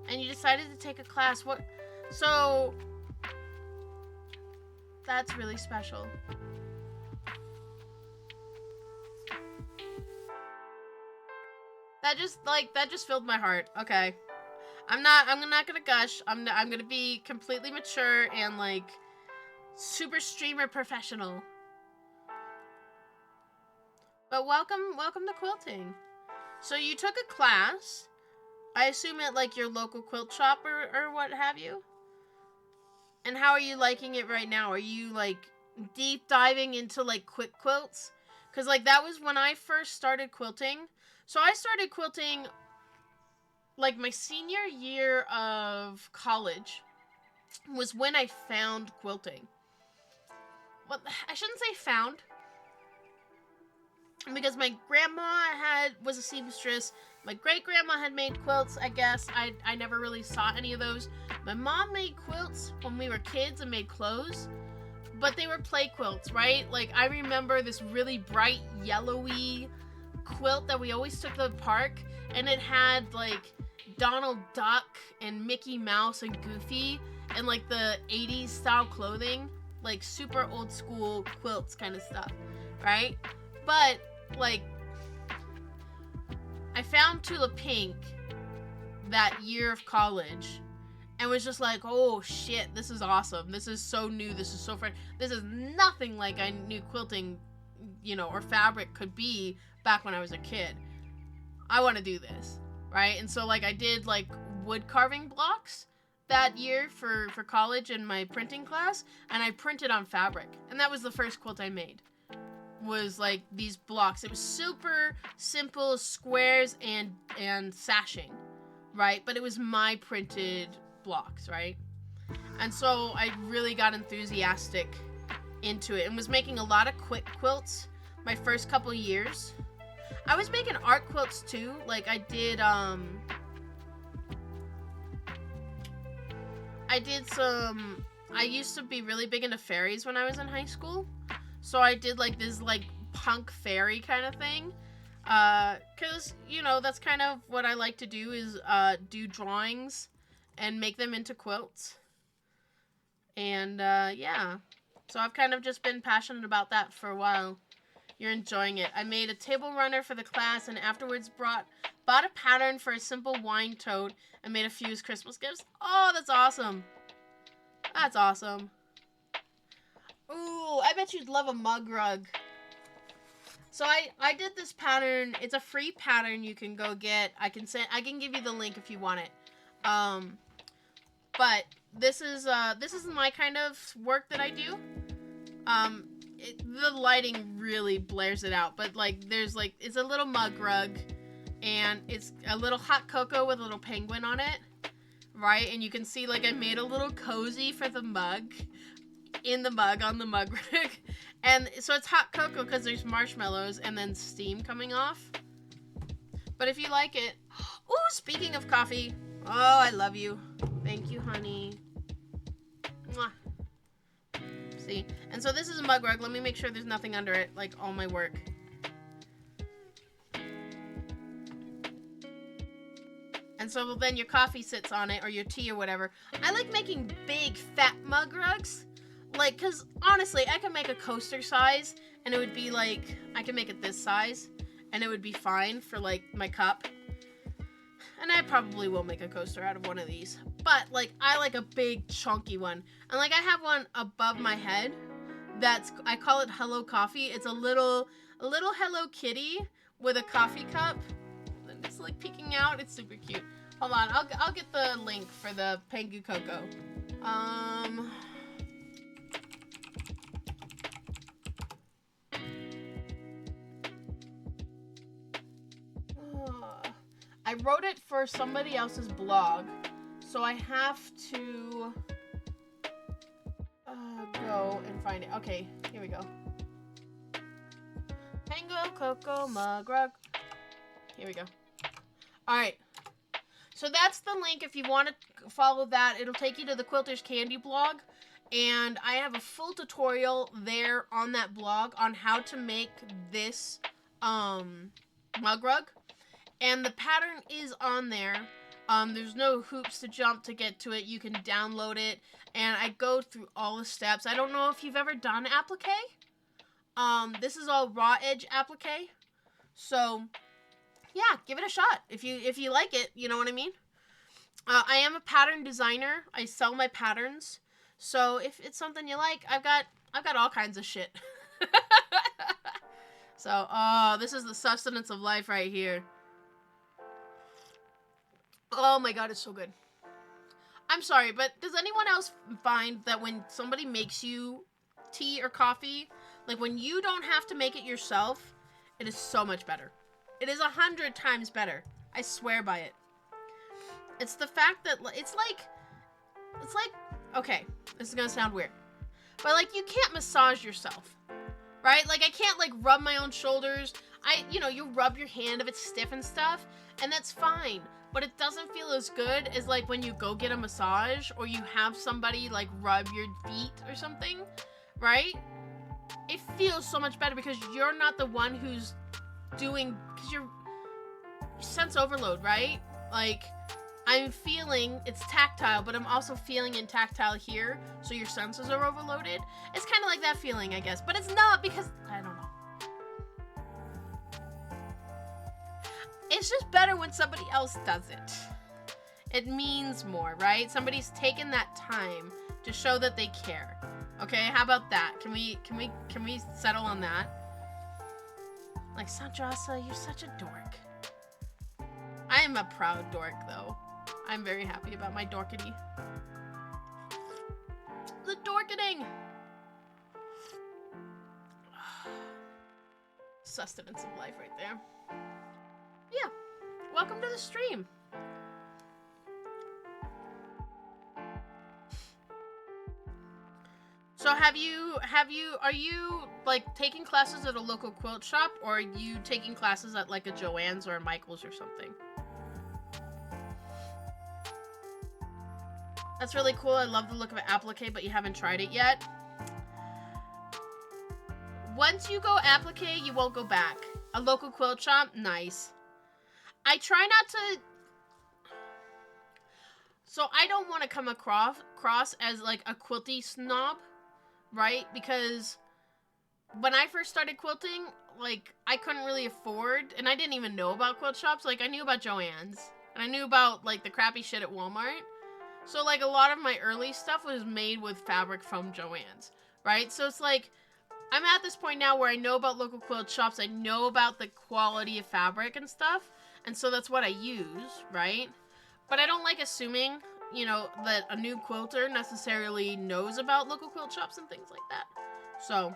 And you decided to take a class. What? So that's really special. That just filled my heart. Okay. I'm not gonna gush. I'm gonna be completely mature and like super streamer professional. But welcome to quilting. So you took a class, I assume at like your local quilt shop or what have you? And how are you liking it right now? Are you like deep diving into like quick quilts? Cause like that was when I first started quilting. So I started quilting like my senior year of college was when I found quilting. Well, I shouldn't say found, because my grandma was a seamstress. My great grandma had made quilts, I guess. I never really saw any of those. My mom made quilts when we were kids and made clothes, but they were play quilts, right? Like I remember this really bright yellowy quilt that we always took to the park, and it had like Donald Duck and Mickey Mouse and Goofy and like the 80s style clothing, like super old school quilts kind of stuff, right? But like I found Tula Pink that year of college and was just like, oh shit, this is awesome. This is so new. This is so fresh. This is nothing like I knew quilting, you know, or fabric could be back when I was a kid. I want to do this, right? And so like I did like wood carving blocks that year for college in my printing class, and I printed on fabric, and that was the first quilt I made, was like these blocks. It was super simple squares and sashing, right? But it was my printed blocks, right? And so I really got enthusiastic into it and was making a lot of quick quilts my first couple years. I was making art quilts too. Like I did I used to be really big into fairies when I was in high school. So I did like this like punk fairy kind of thing. Cause you know, that's kind of what I like to do, is do drawings and make them into quilts. And yeah. So I've kind of just been passionate about that for a while. You're enjoying it. I made a table runner for the class, and afterwards bought a pattern for a simple wine tote and made a few as Christmas gifts. Oh, that's awesome. That's awesome. Ooh, I bet you'd love a mug rug. So I did this pattern. It's a free pattern you can go get. I can give you the link if you want it. But this is my kind of work that I do. The lighting really blares it out, but like there's like, it's a little mug rug, and it's a little hot cocoa with a little penguin on it, right? And you can see like I made a little cozy for the mug in the mug on the mug rug. And so it's hot cocoa because there's marshmallows and then steam coming off. But if you like it, ooh, speaking of coffee, oh, I love you. Thank you, honey. Mwah. See? And so this is a mug rug. Let me make sure there's nothing under it, like all my work. And so then your coffee sits on it, or your tea or whatever. I like making big, fat mug rugs. Like, because honestly, I can make a coaster size, and it would be like, I can make it this size, and it would be fine for like my cup. And I probably will make a coaster out of one of these. But like, I like a big chunky one. And like, I have one above my head I call it Hello Coffee. It's a little Hello Kitty with a coffee cup. And it's like peeking out. It's super cute. Hold on, I'll get the link for the Pengu Coco. I wrote it for somebody else's blog, so I have to go and find it. Okay, here we go. Pengu Coco mug rug. Here we go. Alright. So that's the link if you want to follow that. It'll take you to the Quilter's Candy blog. And I have a full tutorial there on that blog on how to make this mug rug. And the pattern is on there. There's no hoops to jump to get to it. You can download it. And I go through all the steps. I don't know if you've ever done applique. This is all raw edge applique. So, yeah, give it a shot. If you like it, you know what I mean? I am a pattern designer. I sell my patterns. So if it's something you like, I've got all kinds of shit. So, oh, this is the sustenance of life right here. Oh my god, it's so good. I'm sorry, but does anyone else find that when somebody makes you tea or coffee, like when you don't have to make it yourself, it is so much better. It is 100 times better. I swear by it. It's the fact that it's like, okay, this is gonna sound weird, but like you can't massage yourself, right? Like I can't like rub my own shoulders. You rub your hand if it's stiff and stuff, and that's fine. But it doesn't feel as good as like when you go get a massage or you have somebody like rub your feet or something, right? It feels so much better because you're not the one who's doing, because you're sense overload, right? Like I'm feeling it's tactile, but I'm also feeling in tactile here, so your senses are overloaded. It's kind of like that feeling, I guess, but it's not because I don't know. It's just better when somebody else does it. It means more, right? Somebody's taken that time to show that they care. Okay, how about that? Can we settle on that? Like, Sondrasa, you're such a dork. I am a proud dork, though. I'm very happy about my dorkity. The dorkening! Sustenance of life right there. Yeah, welcome to the stream. So are you like taking classes at a local quilt shop, or are you taking classes at like a Joann's or a Michael's or something? That's really cool. I love the look of an applique, but you haven't tried it yet. Once you go applique, you won't go back. A local quilt shop, nice. I try not to, so I don't want to come across as like a quilty snob, right? Because when I first started quilting, like I couldn't really afford, and I didn't even know about quilt shops. Like I knew about Joann's, and I knew about like the crappy shit at Walmart. So like a lot of my early stuff was made with fabric from Joann's, right? So it's like, I'm at this point now where I know about local quilt shops, I know about the quality of fabric and stuff, and so that's what I use, right? But I don't like assuming, that a new quilter necessarily knows about local quilt shops and things like that. So,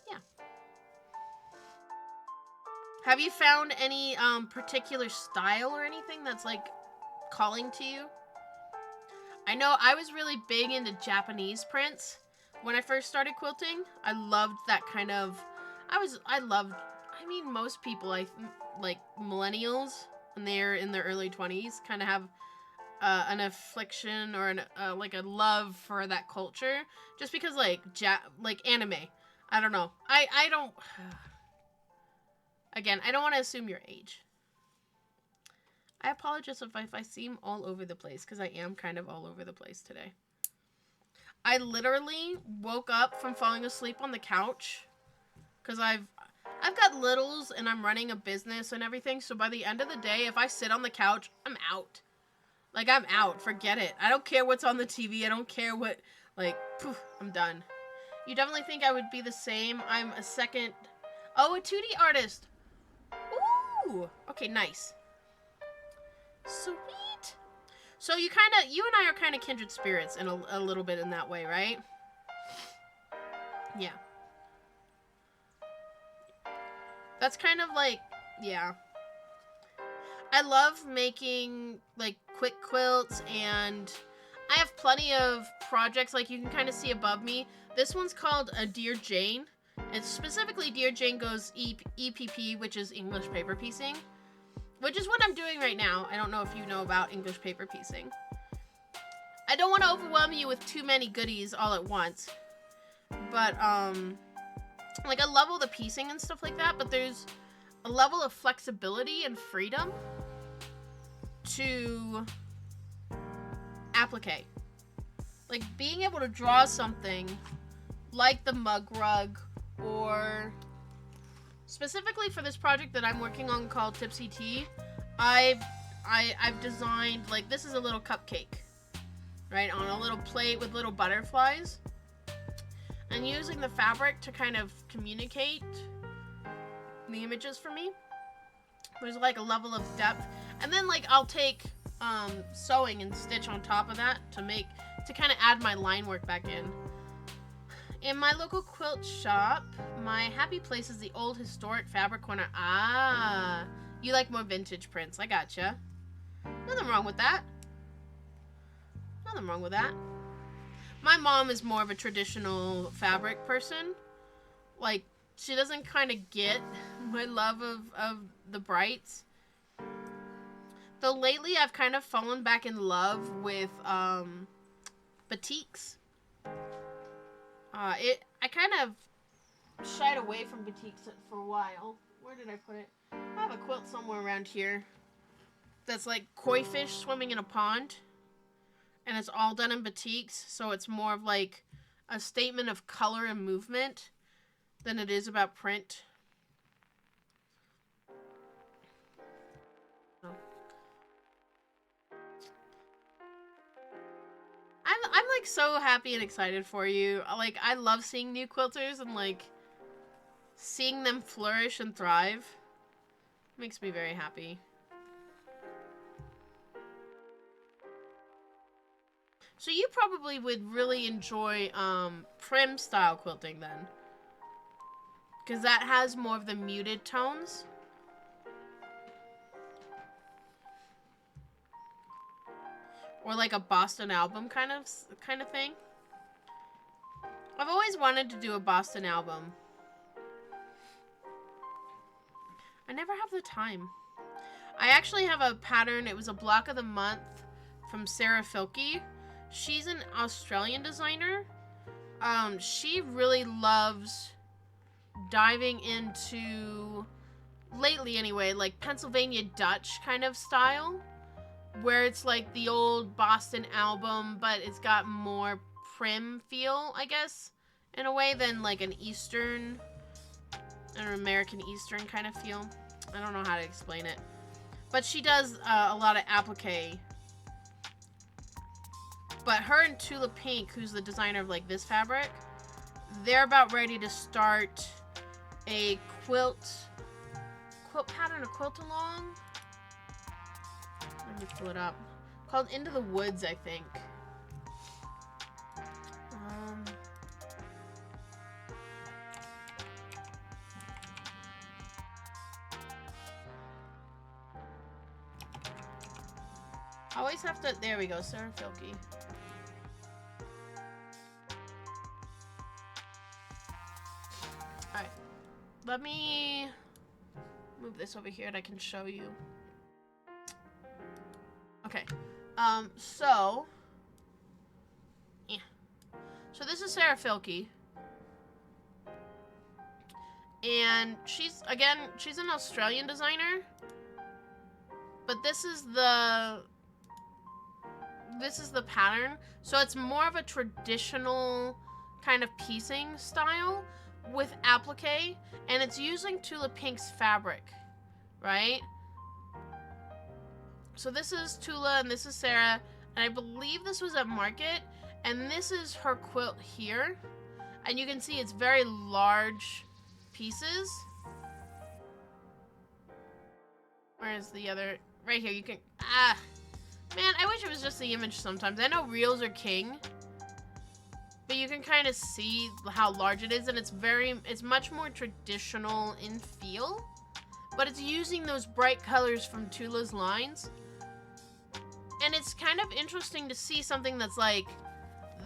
yeah. Have you found any particular style or anything that's like calling to you? I know I was really big into Japanese prints when I first started quilting. I loved that kind of, most people, like millennials, when they're in their early 20s, kind of have an affliction or like a love for that culture, just because like anime. I don't know. I don't. Again, I don't want to assume your age. I apologize if I seem all over the place, because I am kind of all over the place today. I literally woke up from falling asleep on the couch, because I've got littles and I'm running a business and everything, so by the end of the day, if I sit on the couch, I'm out. Like, I'm out. Forget it. I don't care what's on the TV. I don't care what, poof, I'm done. You definitely think I would be the same. I'm a 2D artist. Ooh. Okay, nice. Sweet. So you and I are kind of kindred spirits in a little bit in that way, right? Yeah. That's kind of like, yeah. I love making like quick quilts, and I have plenty of projects like you can kind of see above me. This one's called a Dear Jane. It's specifically Dear Jane Goes EPP, which is English paper piecing. Which is what I'm doing right now. I don't know if you know about English paper piecing. I don't want to overwhelm you with too many goodies all at once. But, like, I love all the piecing and stuff like that, but there's a level of flexibility and freedom to applique. Like being able to draw something like the mug rug, or specifically for this project that I'm working on called Tipsy Tea, I've designed, like, this is a little cupcake, right, on a little plate with little butterflies, and using the fabric to kind of communicate the images for me. There's like a level of depth, and then like I'll take sewing and stitch on top of that to kind of add my line work back in. In my local quilt shop, my happy place is the old historic fabric corner. Ah, you like more vintage prints. I gotcha. Nothing wrong with that. Nothing wrong with that. My mom is more of a traditional fabric person. Like, she doesn't kind of get my love of the brights. Though lately I've kind of fallen back in love with batiks. I kind of shied away from batiks for a while. Where did I put it? I have a quilt somewhere around here that's like koi fish swimming in a pond, and it's all done in batiks, so it's more of like a statement of color and movement than it is about print. I'm like so happy and excited for you. Like, I love seeing new quilters and like seeing them flourish and thrive. Makes me very happy. So you probably would really enjoy prim style quilting then, because that has more of the muted tones. Or like a Boston album kind of thing. I've always wanted to do a Boston album. I never have the time. I actually have a pattern. It was a block of the month from Sarah Filkey. She's an Australian designer. She really loves diving into, lately anyway, like Pennsylvania Dutch kind of style, where it's like the old Boston album, but it's got more prim feel, I guess, in a way, than like an Eastern, an American Eastern kind of feel. I don't know how to explain it. But she does a lot of applique. But her and Tula Pink, who's the designer of like this fabric, they're about ready to start a quilt pattern, a quilt along. Let me pull it up. Called Into the Woods, I think. I always have to. There we go, Sarah Filkey. Alright. Let me move this over here and I can show you. Okay. So this is Sarah Filkey. And she's an Australian designer. But this is the pattern. So it's more of a traditional kind of piecing style with applique, and it's using Tula Pink's fabric, right? So this is Tula and this is Sarah, and I believe this was at Market, and this is her quilt here, and you can see it's very large pieces. Where's the other? Right here. You can man, I wish it was just the image sometimes. I know reels are king, but you can kind of see how large it is, and it's much more traditional in feel, but it's using those bright colors from Tula's lines. And it's kind of interesting to see something that's like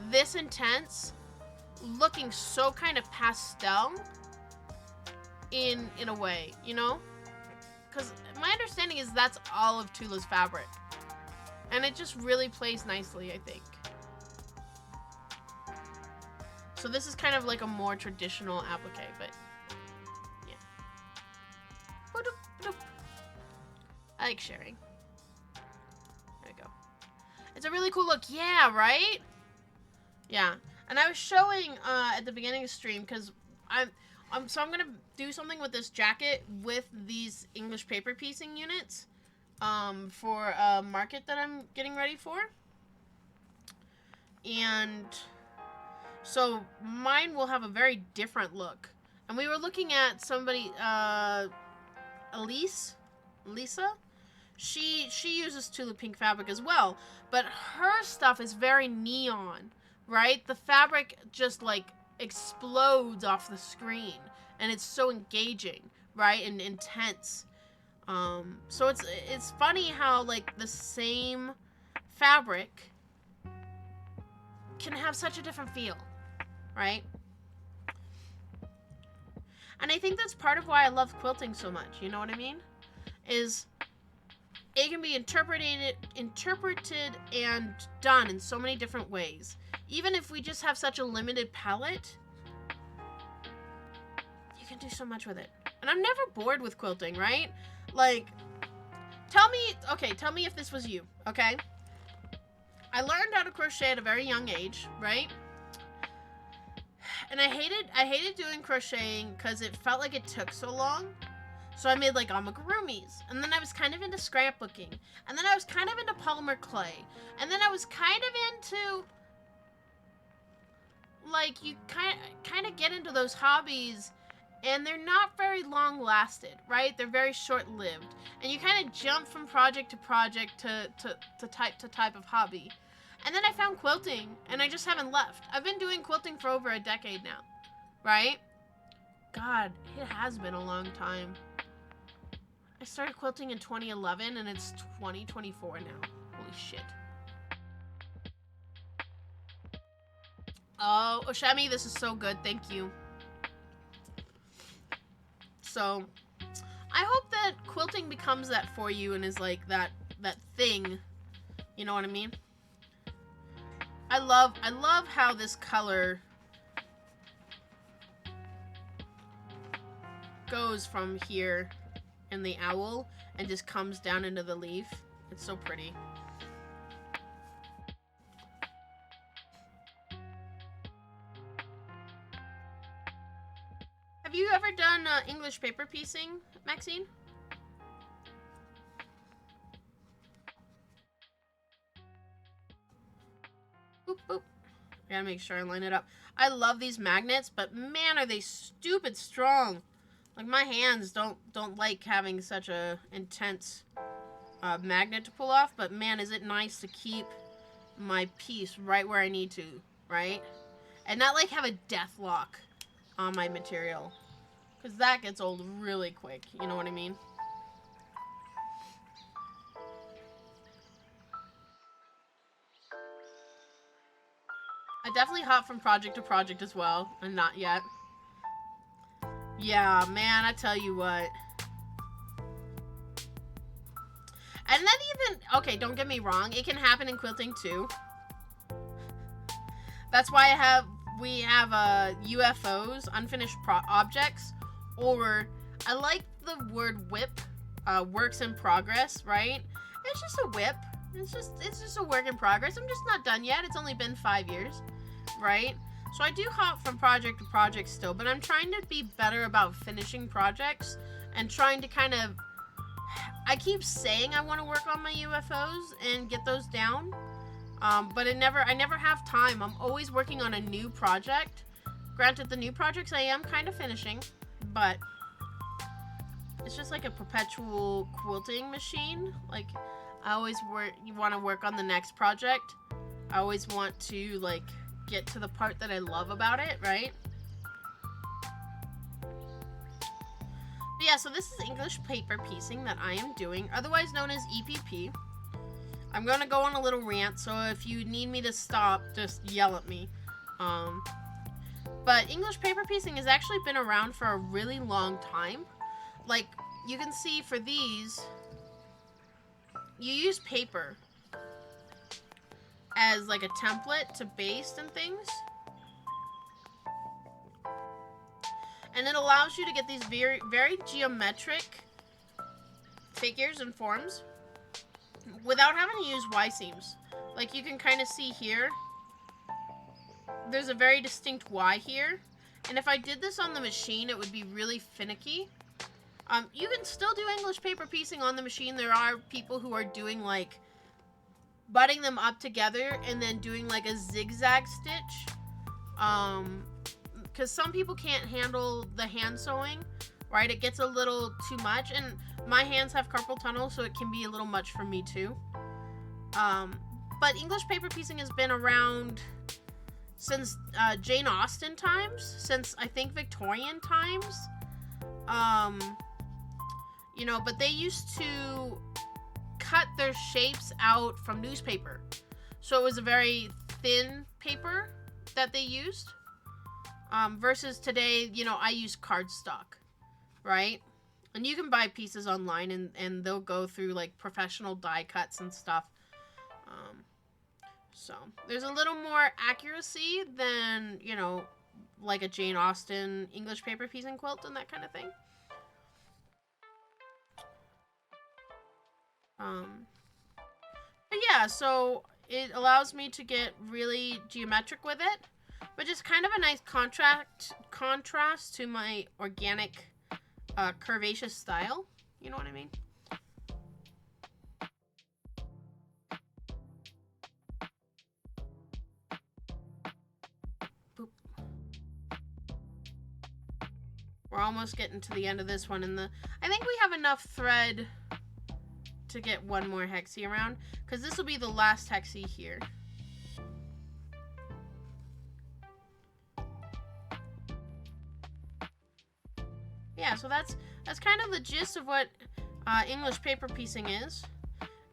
this intense, looking so kind of pastel in a way, you know? Because my understanding is that's all of Tula's fabric. And it just really plays nicely, I think. So this is kind of like a more traditional applique, but yeah. I like sharing. There we go. It's a really cool look. Yeah, right? Yeah. And I was showing at the beginning of the stream because I'm going to do something with this jacket with these English paper piecing units for a market that I'm getting ready for. And so mine will have a very different look. And we were looking at somebody, Lisa. She uses Tula Pink fabric as well, but her stuff is very neon, right? The fabric just like explodes off the screen, and it's so engaging, right, and intense. So it's funny how like the same fabric can have such a different feel, right? And I think that's part of why I love quilting so much, you know what I mean? Is it can be interpreted and done in so many different ways. Even if we just have such a limited palette, you can do so much with it. And I'm never bored with quilting, right? Like, tell me if this was you, okay? I learned how to crochet at a very young age, right? And I hated doing crocheting because it felt like it took so long. So I made like amigurumis, and then I was kind of into scrapbooking, and then I was kind of into polymer clay, and then I was kind of into, like, you kind of get into those hobbies, and they're not very long lasted, right? They're very short lived, and you kind of jump from project to project to type of hobby. And then I found quilting, and I just haven't left. I've been doing quilting for over a decade now, right? God, it has been a long time. I started quilting in 2011, and it's 2024 now. Holy shit. Oh, Oshami, this is so good. Thank you. So, I hope that quilting becomes that for you and is like that thing. You know what I mean? I love how this color goes from here in the owl and just comes down into the leaf. It's so pretty. Have you ever done English paper piecing, Maxine? Boop, boop. I gotta make sure I line it up. I love these magnets, but man, are they stupid strong. Like, my hands don't like having such a intense magnet to pull off, but man, is it nice to keep my piece right where I need to, right? And not, like, have a death lock on my material, because that gets old really quick, you know what I mean? I definitely hop from project to project as well, and not yet. Yeah, man, I tell you what. And then even, okay, don't get me wrong, it can happen in quilting too. That's why we have UFOs, unfinished objects, or I like the word WIP, works in progress, right? It's just a WIP. It's just a work in progress. I'm just not done yet. It's only been 5 years, right? So I do hop from project to project still, but I'm trying to be better about finishing projects and trying to kind of, I keep saying I want to work on my UFOs and get those down, but I never have time. I'm always working on a new project. Granted, the new projects I am kind of finishing, but it's just like a perpetual quilting machine. Like, I always want to work on the next project. I always want to, like, get to the part that I love about it, right? But yeah, so this is English paper piecing that I am doing, otherwise known as EPP. I'm gonna go on a little rant, so if you need me to stop, just yell at me. But English paper piecing has actually been around for a really long time. Like, you can see for these, you use paper as like a template to baste and things. And it allows you to get these very, very geometric figures and forms without having to use Y seams. Like you can kind of see here, there's a very distinct Y here. And if I did this on the machine, it would be really finicky. You can still do English paper piecing on the machine. There are people who are doing like butting them up together and then doing like a zigzag stitch. Because some people can't handle the hand sewing, right? It gets a little too much, and my hands have carpal tunnel, so it can be a little much for me too. But English paper piecing has been around since Jane Austen times, since I think Victorian times. You know, but they used to cut their shapes out from newspaper. So it was a very thin paper that they used. Versus today, you know, I use cardstock, right? And you can buy pieces online and they'll go through like professional die cuts and stuff. So there's a little more accuracy than, you know, like a Jane Austen English paper piecing quilt and that kind of thing. But yeah, so it allows me to get really geometric with it, but just kind of a nice contrast to my organic curvaceous style. You know what I mean? Boop. We're almost getting to the end of this one, and I think we have enough thread to get one more hexie around, because this will be the last hexie here. Yeah, so that's kind of the gist of what English paper piecing is.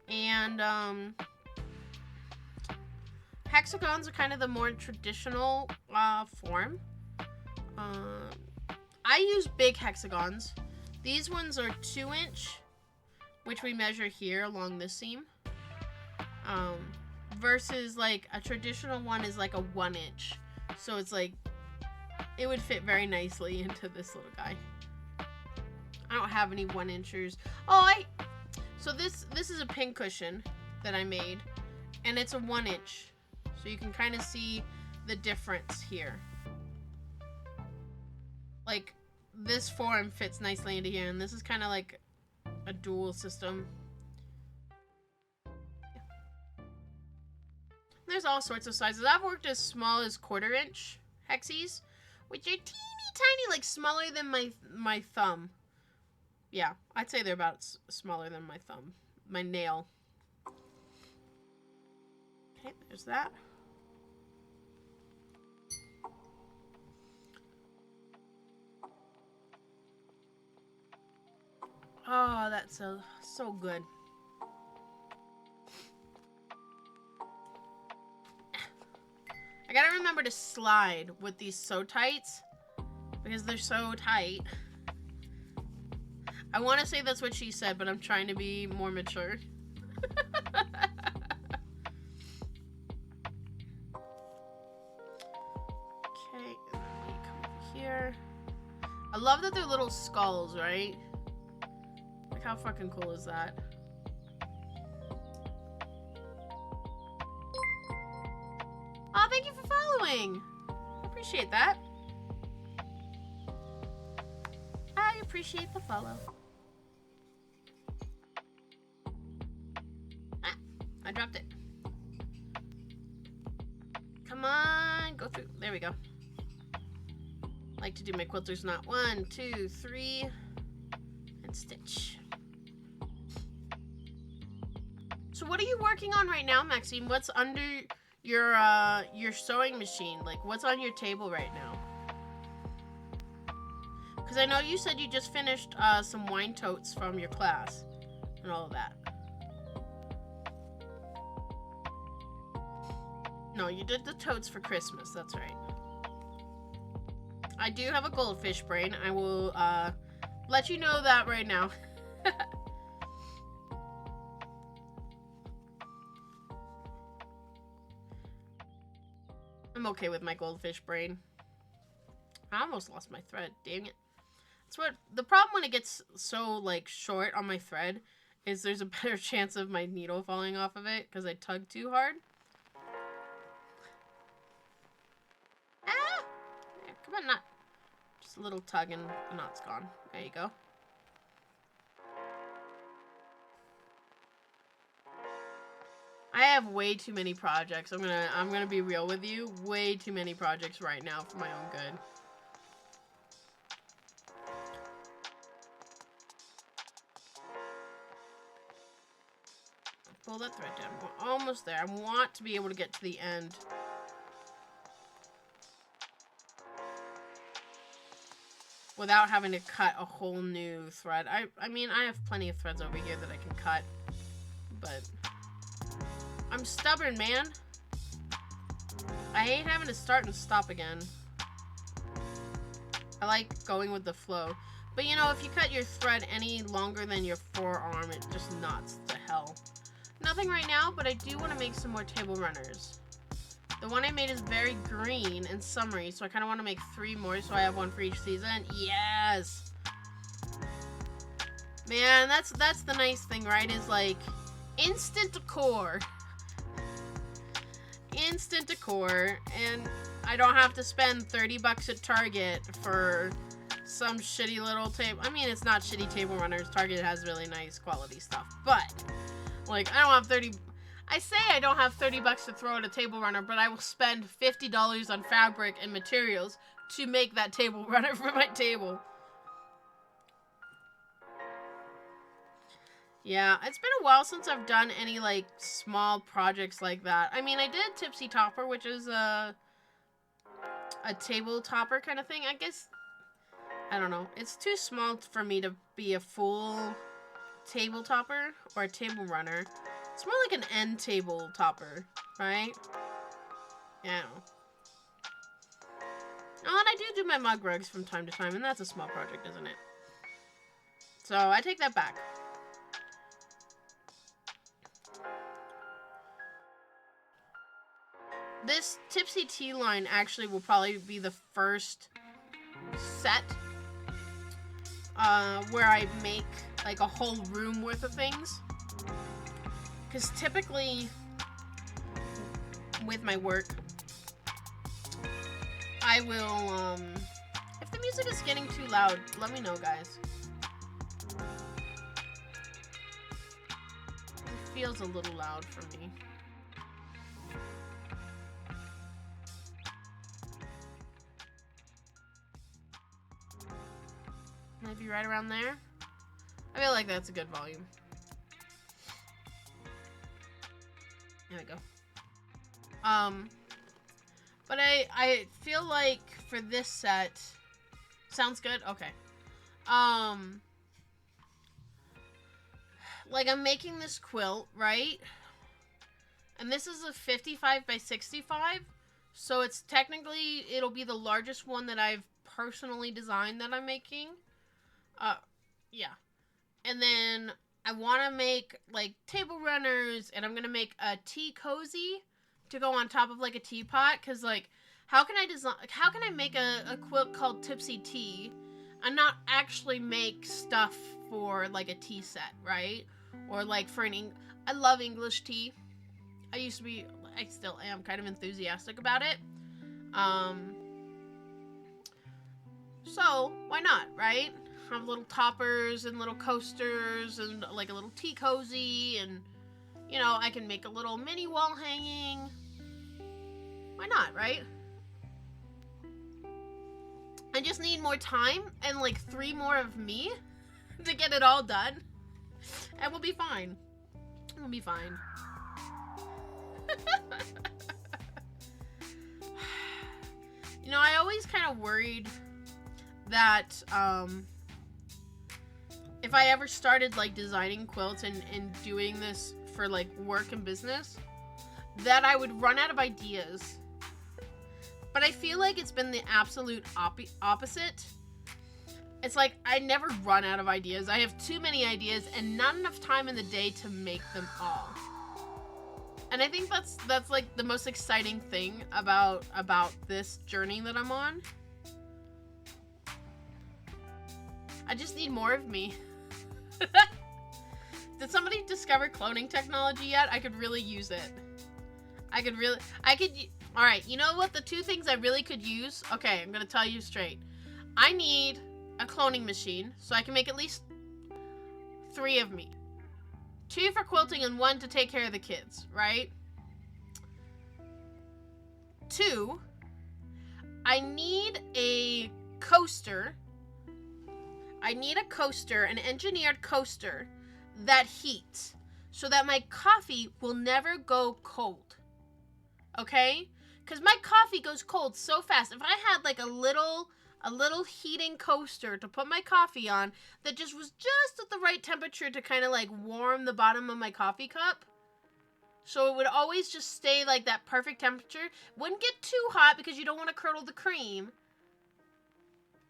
And hexagons are kind of the more traditional form. I use big hexagons. These ones are 2-inch, which we measure here along this seam. Versus like a traditional one is like a 1-inch. So it's like, it would fit very nicely into this little guy. I don't have any 1-inchers. Oh, so this is a pin cushion that I made, and it's a 1-inch. So you can kind of see the difference here. Like, this form fits nicely into here, and this is kind of like a dual system. There's all sorts of sizes. I've worked as small as 1/4-inch hexies, which are teeny tiny, like smaller than my thumb. Yeah, I'd say they're about smaller than my thumb, my nail. Okay, there's that. Oh, that's so good. I gotta remember to slide with these sew tights because they're so tight. I want to say that's what she said, but I'm trying to be more mature. Okay, and then we come over here. I love that they're little skulls, right? Like, how fucking cool is that? Oh, thank you for following. I appreciate that. I appreciate the follow. Ah, I dropped it. Come on, go through. There we go. I like to do my quilters knot. 1, 2, 3, and stitch. So what are you working on right now, Maxine? What's under your sewing machine? Like, what's on your table right now? Because I know you said you just finished some wine totes from your class and all of that. No, you did the totes for Christmas. That's right. I do have a goldfish brain. I will let you know that right now. I'm okay with my goldfish brain. I almost lost my thread. Dang it. That's what the problem when it gets so like short on my thread is there's a better chance of my needle falling off of it because I tug too hard. Ah! Yeah, come on, knot. Just a little tug and the knot's gone. There you go. I have way too many projects. I'm gonna be real with you. Way too many projects right now for my own good. Pull that thread down. We're almost there. I want to be able to get to the end. Without having to cut a whole new thread. I mean, I have plenty of threads over here that I can cut. But I'm stubborn, man. I hate having to start and stop again. I like going with the flow. But you know, if you cut your thread any longer than your forearm, it just knots to hell. Nothing right now, but I do want to make some more table runners. The one I made is very green and summery, so I kind of want to make 3 more so I have one for each season. Yes! Man, that's the nice thing, right? Is like instant decor. Instant decor, and I don't have to spend 30 bucks at Target for some shitty little table. I mean, it's not shitty table runners. Target has really nice quality stuff, but like, I don't have 30. I say I don't have 30 bucks to throw at a table runner, but I will spend $50 on fabric and materials to make that table runner for my table. Yeah, it's been a while since I've done any, like, small projects like that. I mean, I did Tipsy Topper, which is a table topper kind of thing. I guess, I don't know. It's too small for me to be a full table topper or a table runner. It's more like an end table topper, right? Yeah. Oh, and I do my mug rugs from time to time, and that's a small project, isn't it? So, I take that back. This Tipsy Tea line actually will probably be the first set where I make like a whole room worth of things. Because typically with my work, I will, if the music is getting too loud, let me know, guys. It feels a little loud for me. Maybe right around there. I feel like that's a good volume. There we go. But I feel like for this set, sounds good? Okay. Like I'm making this quilt, right? And this is a 55 by 65. So it's technically, it'll be the largest one that I've personally designed that I'm making. Yeah. And then I want to make like table runners, and I'm going to make a tea cozy to go on top of like a teapot. Cause like, how can I make a quilt called Tipsy Tea and not actually make stuff for like a tea set, right? Or like for I love English tea. I still am kind of enthusiastic about it. So why not, right? Have little toppers and little coasters and like a little tea cozy, and you know, I can make a little mini wall hanging. Why not, right? I just need more time and like 3 more of me to get it all done, and we'll be fine. We'll be fine. You know, I always kind of worried that if I ever started like designing quilts and doing this for like work and business, that I would run out of ideas. But I feel like it's been the absolute opposite. It's like I never run out of ideas. I have too many ideas and not enough time in the day to make them all. And I think that's like the most exciting thing about this journey that I'm on. I just need more of me. Did somebody discover cloning technology yet? I could really use it. Alright, you know what? The two things I really could use? Okay, I'm gonna tell you straight. I need a cloning machine, so I can make at least 3 of me. 2 for quilting and 1 to take care of the kids, right? 2, I need a coaster. I need a coaster, an engineered coaster that heats so that my coffee will never go cold. Okay? Because my coffee goes cold so fast. If I had like a little heating coaster to put my coffee on that just was just at the right temperature to kind of like warm the bottom of my coffee cup, so it would always just stay like that perfect temperature. Wouldn't get too hot because you don't want to curdle the cream.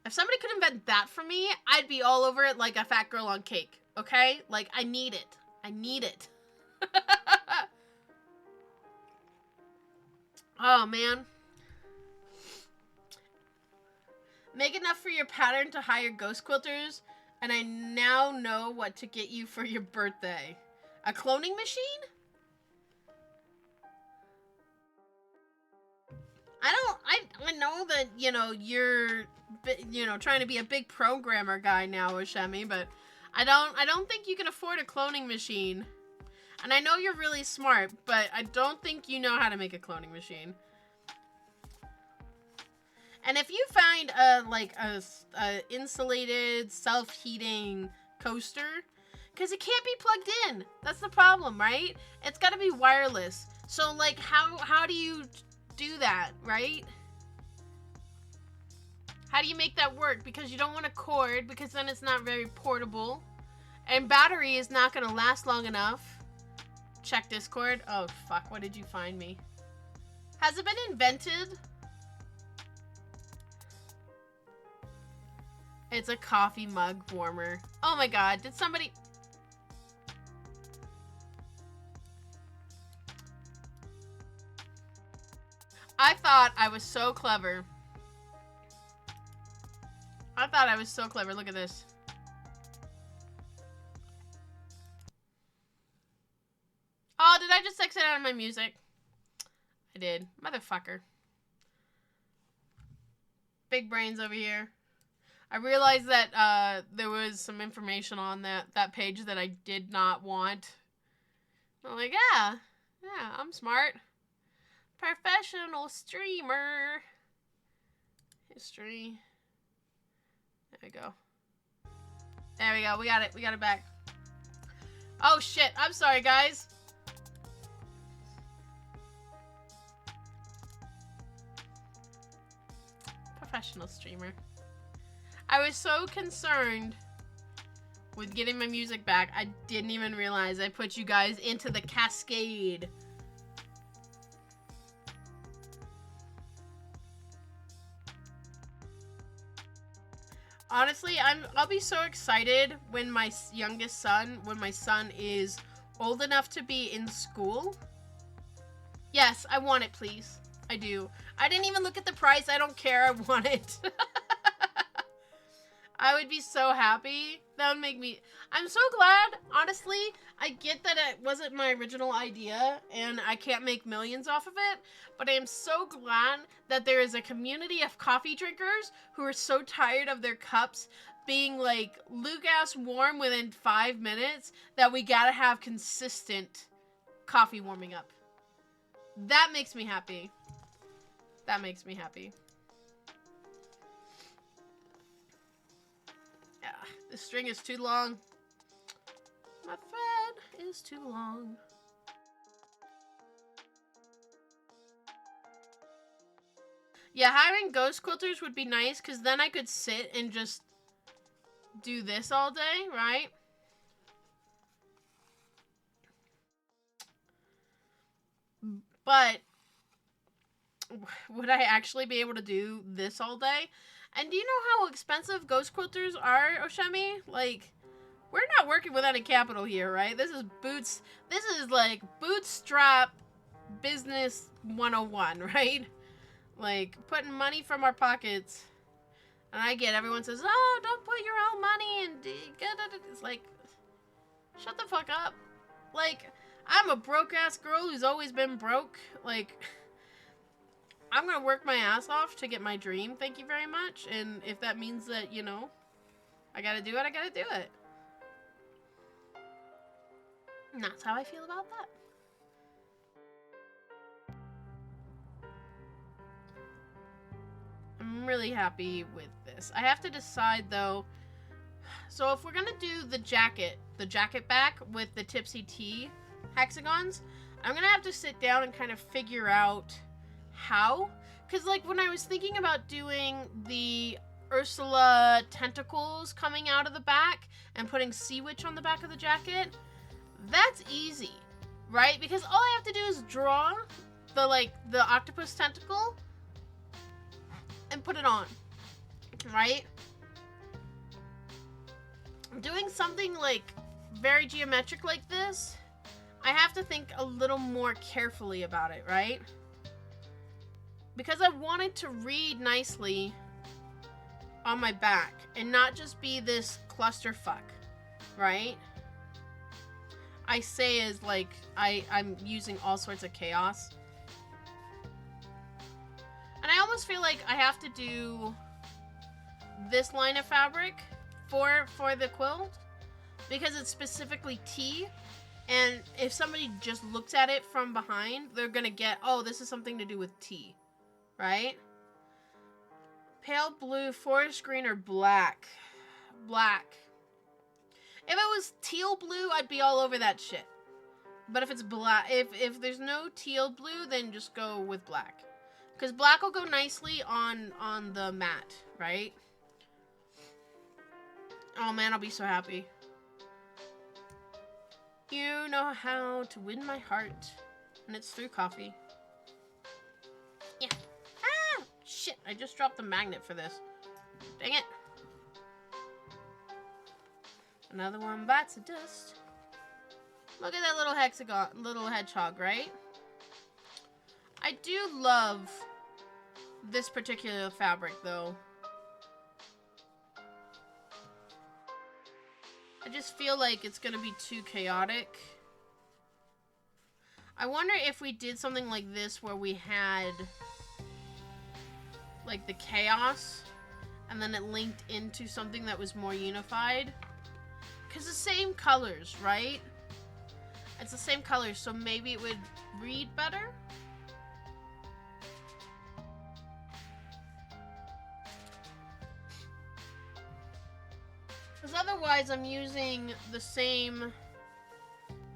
If somebody could invent that for me, I'd be all over it like a fat girl on cake. Okay? Like, I need it. I need it. Oh, man. Make enough for your pattern to hire ghost quilters, and I now know what to get you for your birthday. A cloning machine? I know that, you know, you're, you know, trying to be a big programmer guy now, Oshemi, but I don't think you can afford a cloning machine. And I know you're really smart, but I don't think you know how to make a cloning machine. And if you find a insulated, self-heating coaster, because it can't be plugged in. That's the problem, right? It's got to be wireless. So, like, how do you do that, right? How do you make that work? Because you don't want a cord, because then it's not very portable. And battery is not going to last long enough. Check Discord. Oh, fuck. What did you find me? Has it been invented? It's a coffee mug warmer. Oh my god. Did somebody... I thought I was so clever. Look at this. Oh, did I just exit out of my music? I did. Motherfucker. Big brains over here. I realized that there was some information on that page that I did not want. I'm like, yeah, I'm smart. Professional streamer. History. There we go. There we go. We got it. We got it back. Oh, shit. I'm sorry, guys. Professional streamer. I was so concerned with getting my music back, I didn't even realize I put you guys into the cascade. Honestly, I'll be so excited when my youngest son, when my son is old enough to be in school. Yes, I want it, please. I do. I didn't even look at the price. I don't care. I want it. I would be so happy. That would make me... I'm so glad, honestly. I get that it wasn't my original idea, and I can't make millions off of it, but I am so glad that there is a community of coffee drinkers who are so tired of their cups being, like, Luke-ass warm within 5 minutes that we gotta have consistent coffee warming up. That makes me happy. That makes me happy. The string is too long. My thread is too long. Yeah, hiring ghost quilters would be nice because then I could sit and just do this all day, right? But would I actually be able to do this all day? And do you know how expensive ghost quilters are, Oshemi? Like, we're not working with any capital here, right? This is like bootstrap business 101, right? Like, putting money from our pockets. And I get everyone says, oh, don't put your own money in. It's like, Shut the fuck up. Like, I'm a broke-ass girl who's always been broke. Like, I'm gonna work my ass off to get my dream, thank you very much. And if that means that, you know, I gotta do it, I gotta do it. And that's how I feel about that. I'm really happy with this. I have to decide, though. So if we're gonna do the jacket back with the Tipsy Tea hexagons, I'm gonna have to sit down and kind of figure out how. Because, like, when I was thinking about doing the Ursula tentacles coming out of the back and putting Sea Witch on the back of the jacket, that's easy, right? Because all I have to do is draw the octopus tentacle and put it on, right? Doing something like very geometric like this, I have to think a little more carefully about it, right? Because I want it to read nicely on my back and not just be this clusterfuck, right? I say is like I'm using all sorts of chaos. And I almost feel like I have to do this line of fabric for the quilt because it's specifically tea, and if somebody just looks at it from behind, they're gonna get, oh, this is something to do with tea, right? Pale blue, forest green, or black? Black. If it was teal blue, I'd be all over that shit. But if it's black, if there's no teal blue, then just go with black. Because black will go nicely on the mat, right? Oh man, I'll be so happy. You know how to win my heart. And it's through coffee. Yeah. Ah! Shit, I just dropped the magnet for this. Dang it. Another one bites the dust. Look at that little hexagon, little hedgehog, right? I do love this particular fabric, though. I just feel like it's gonna be too chaotic. I wonder if we did something like this where we had like the chaos and then it linked into something that was more unified. Because the same colors, right? It's the same colors, so maybe it would read better. Because otherwise I'm using the same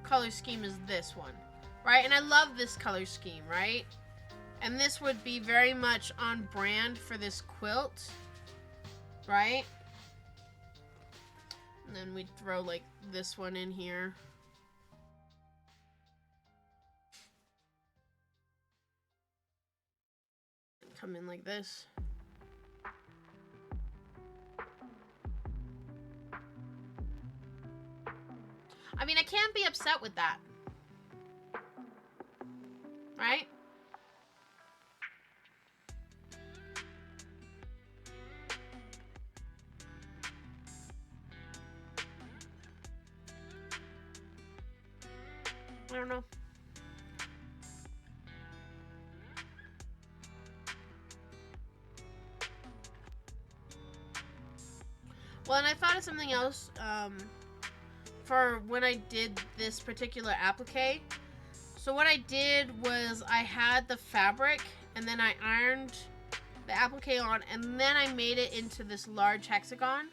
color scheme as this one, right? And I love this color scheme, right? And this would be very much on brand for this quilt, right? And then we throw like this one in here. Come in like this. I mean, I can't be upset with that. Right? I don't know. Well, and I thought of something else, for when I did this particular applique. So what I did was I had the fabric and then I ironed the applique on and then I made it into this large hexagon.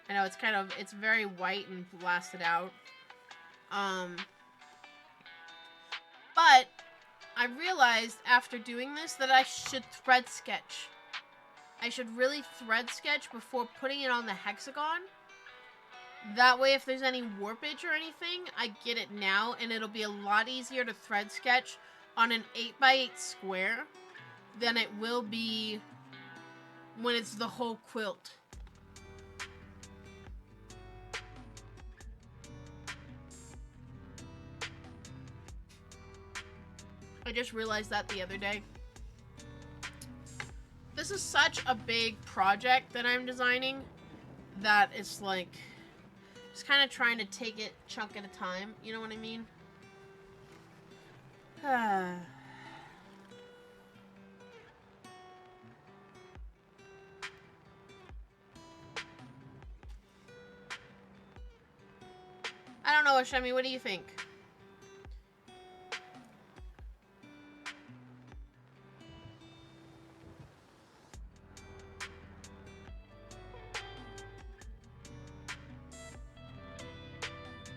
I know it's very white and blasted out. But I realized after doing this that I should thread sketch. I should really thread sketch before putting it on the hexagon. That way, if there's any warpage or anything, I get it now, and it'll be a lot easier to thread sketch on an 8x8 square than it will be when it's the whole quilt. I just realized that the other day. This is such a big project that I'm designing that it's like Just kind of trying to take it chunk at a time. You know what I mean? I don't know, Ashemi, what do you think?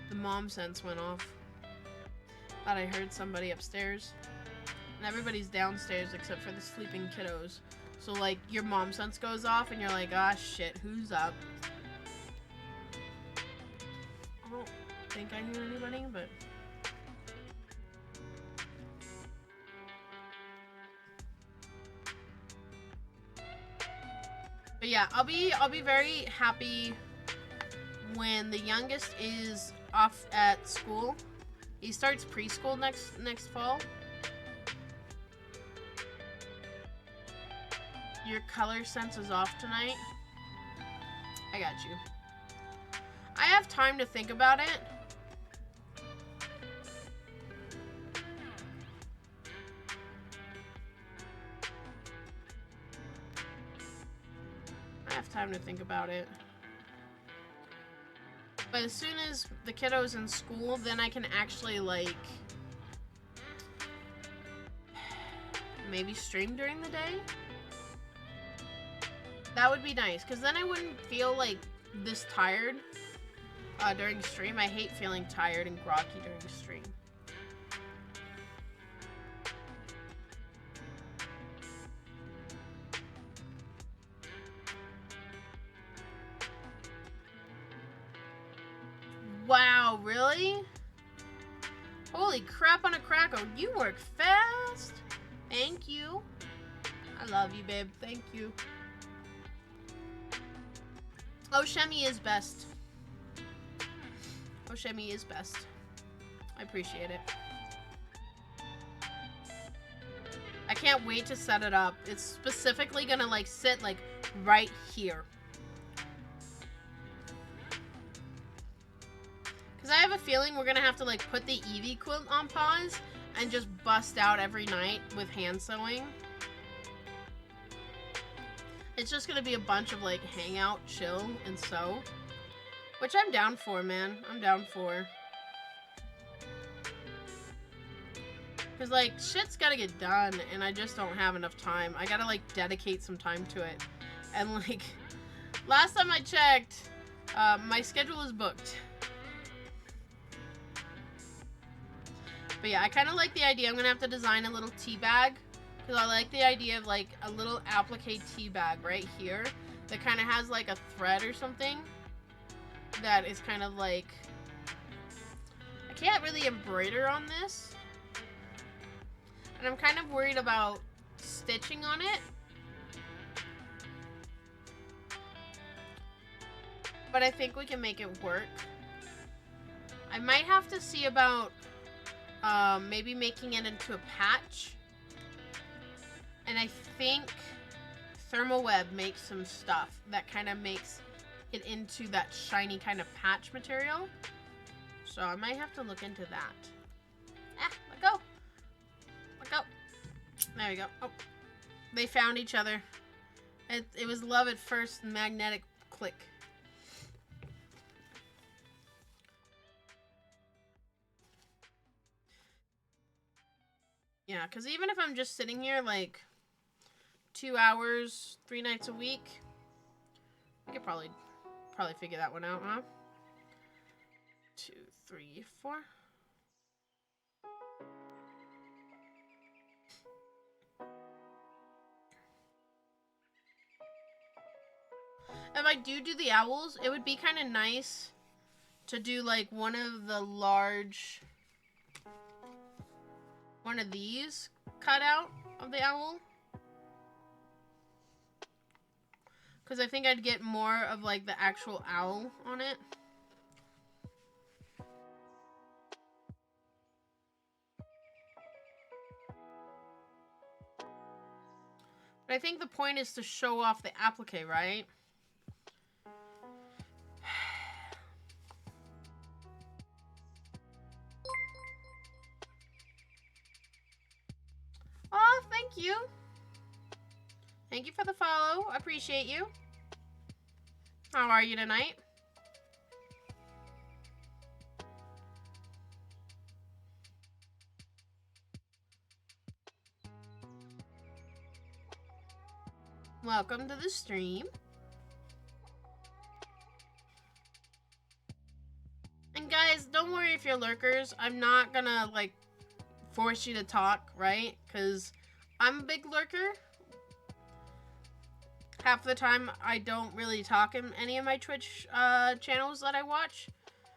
The mom sense went off. Thought I heard somebody upstairs. And everybody's downstairs except for the sleeping kiddos. So, like, your mom sense goes off and you're like, ah, shit, who's up? I don't think I hear anybody, but... But yeah, I'll be very happy when the youngest is off at school. He starts preschool next fall. Your color sense is off tonight. I got you. I have time to think about it. I have time to think about it. But as soon as the kiddo's in school, then I can actually, like, maybe stream during the day. That would be nice, because then I wouldn't feel, like, this tired during stream. I hate feeling tired and groggy during stream. Wow, really? Holy crap on a crackle. You work fast. Thank you. I love you, babe. Thank you. Oh, Shemi is best. Oh, Shemi is best. I appreciate it. I can't wait to set it up. It's specifically gonna, like, sit, like, right here. Because I have a feeling we're gonna have to, like, put the Eevee quilt on pause and just bust out every night with hand sewing. It's just gonna be a bunch of, like, hang out, chill, and sew. Which I'm down for, man. I'm down for. Because, like, shit's gotta get done, and I just don't have enough time. I gotta, like, dedicate some time to it. And, like, last time I checked, my schedule is booked. But yeah, I kind of like the idea. I'm gonna have to design a little tea bag. Because I like the idea of, like, a little applique tea bag right here. That kind of has, like, a thread or something. That is kind of, like... I can't really embroider on this. And I'm kind of worried about stitching on it. But I think we can make it work. I might have to see about maybe making it into a patch. And I think Thermal Web makes some stuff that kind of makes it into that shiny kind of patch material. So I might have to look into that. Ah, let go. Let go. There we go. Oh, they found each other. It was love at first magnetic click. Yeah, because even if I'm just sitting here, like, 2 hours, 3 nights a week, I could probably figure that one out, huh? 2, 3, 4. If I do the owls, it would be kind of nice to do, like, one of these cut out of the owl. Because I think I'd get more of, like, the actual owl on it. But I think the point is to show off the applique, right? thank you. Thank you for the follow. I appreciate you. How are you tonight? Welcome to the stream. And guys, don't worry if you're lurkers. I'm not gonna, like, force you to talk, right? Because I'm a big lurker. Half the time, I don't really talk in any of my Twitch channels that I watch.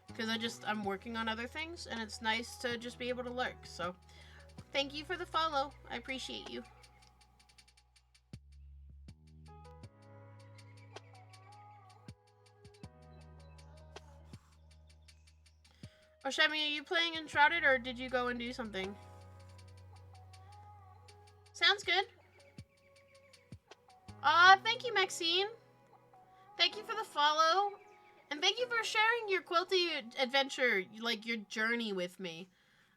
Because I'm working on other things, and it's nice to just be able to lurk. So, thank you for the follow. I appreciate you. Oshemi, are you playing Enshrouded, or did you go and do something? Sounds good. Thank you, Maxine. Thank you for the follow. And thank you for sharing your quilty adventure, like your journey with me.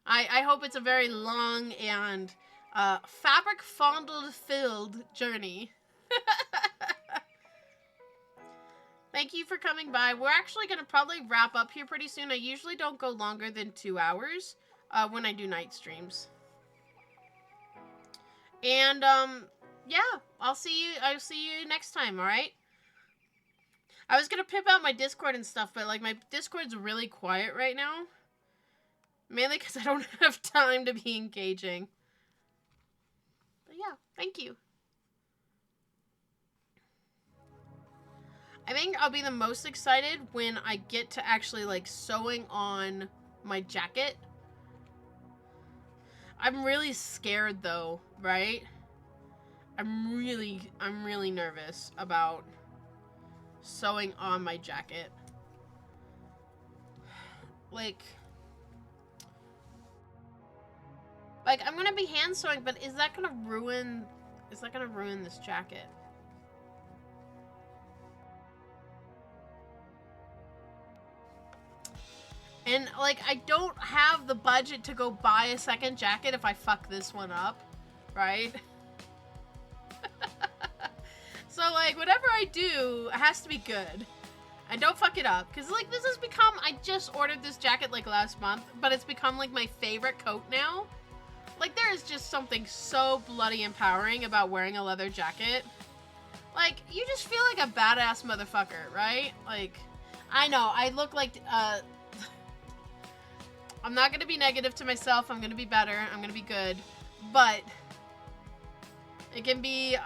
I hope it's a very long and fabric fondled filled journey. Thank you for coming by. We're actually going to probably wrap up here pretty soon. I usually don't go longer than 2 hours when I do night streams. And yeah, I'll see you next time, all right? I was going to pip out my Discord and stuff, but like my Discord's really quiet right now. Mainly because I don't have time to be engaging. But yeah, thank you. I think I'll be the most excited when I get to actually like sewing on my jacket. I'm really scared though, right? I'm really nervous about sewing on my jacket. Like I'm gonna be hand sewing, but is that gonna ruin this jacket? And like I don't have the budget to go buy a second jacket if I fuck this one up, right? So like whatever I do has to be good. And don't fuck it up, because like this has become, I just ordered this jacket like last month, but it's become like my favorite coat now. Like there is just something so bloody empowering about wearing a leather jacket. Like you just feel like a badass motherfucker, right? Like I know I look like I'm not gonna be negative to myself. I'm gonna be better. I'm gonna be good, but it can be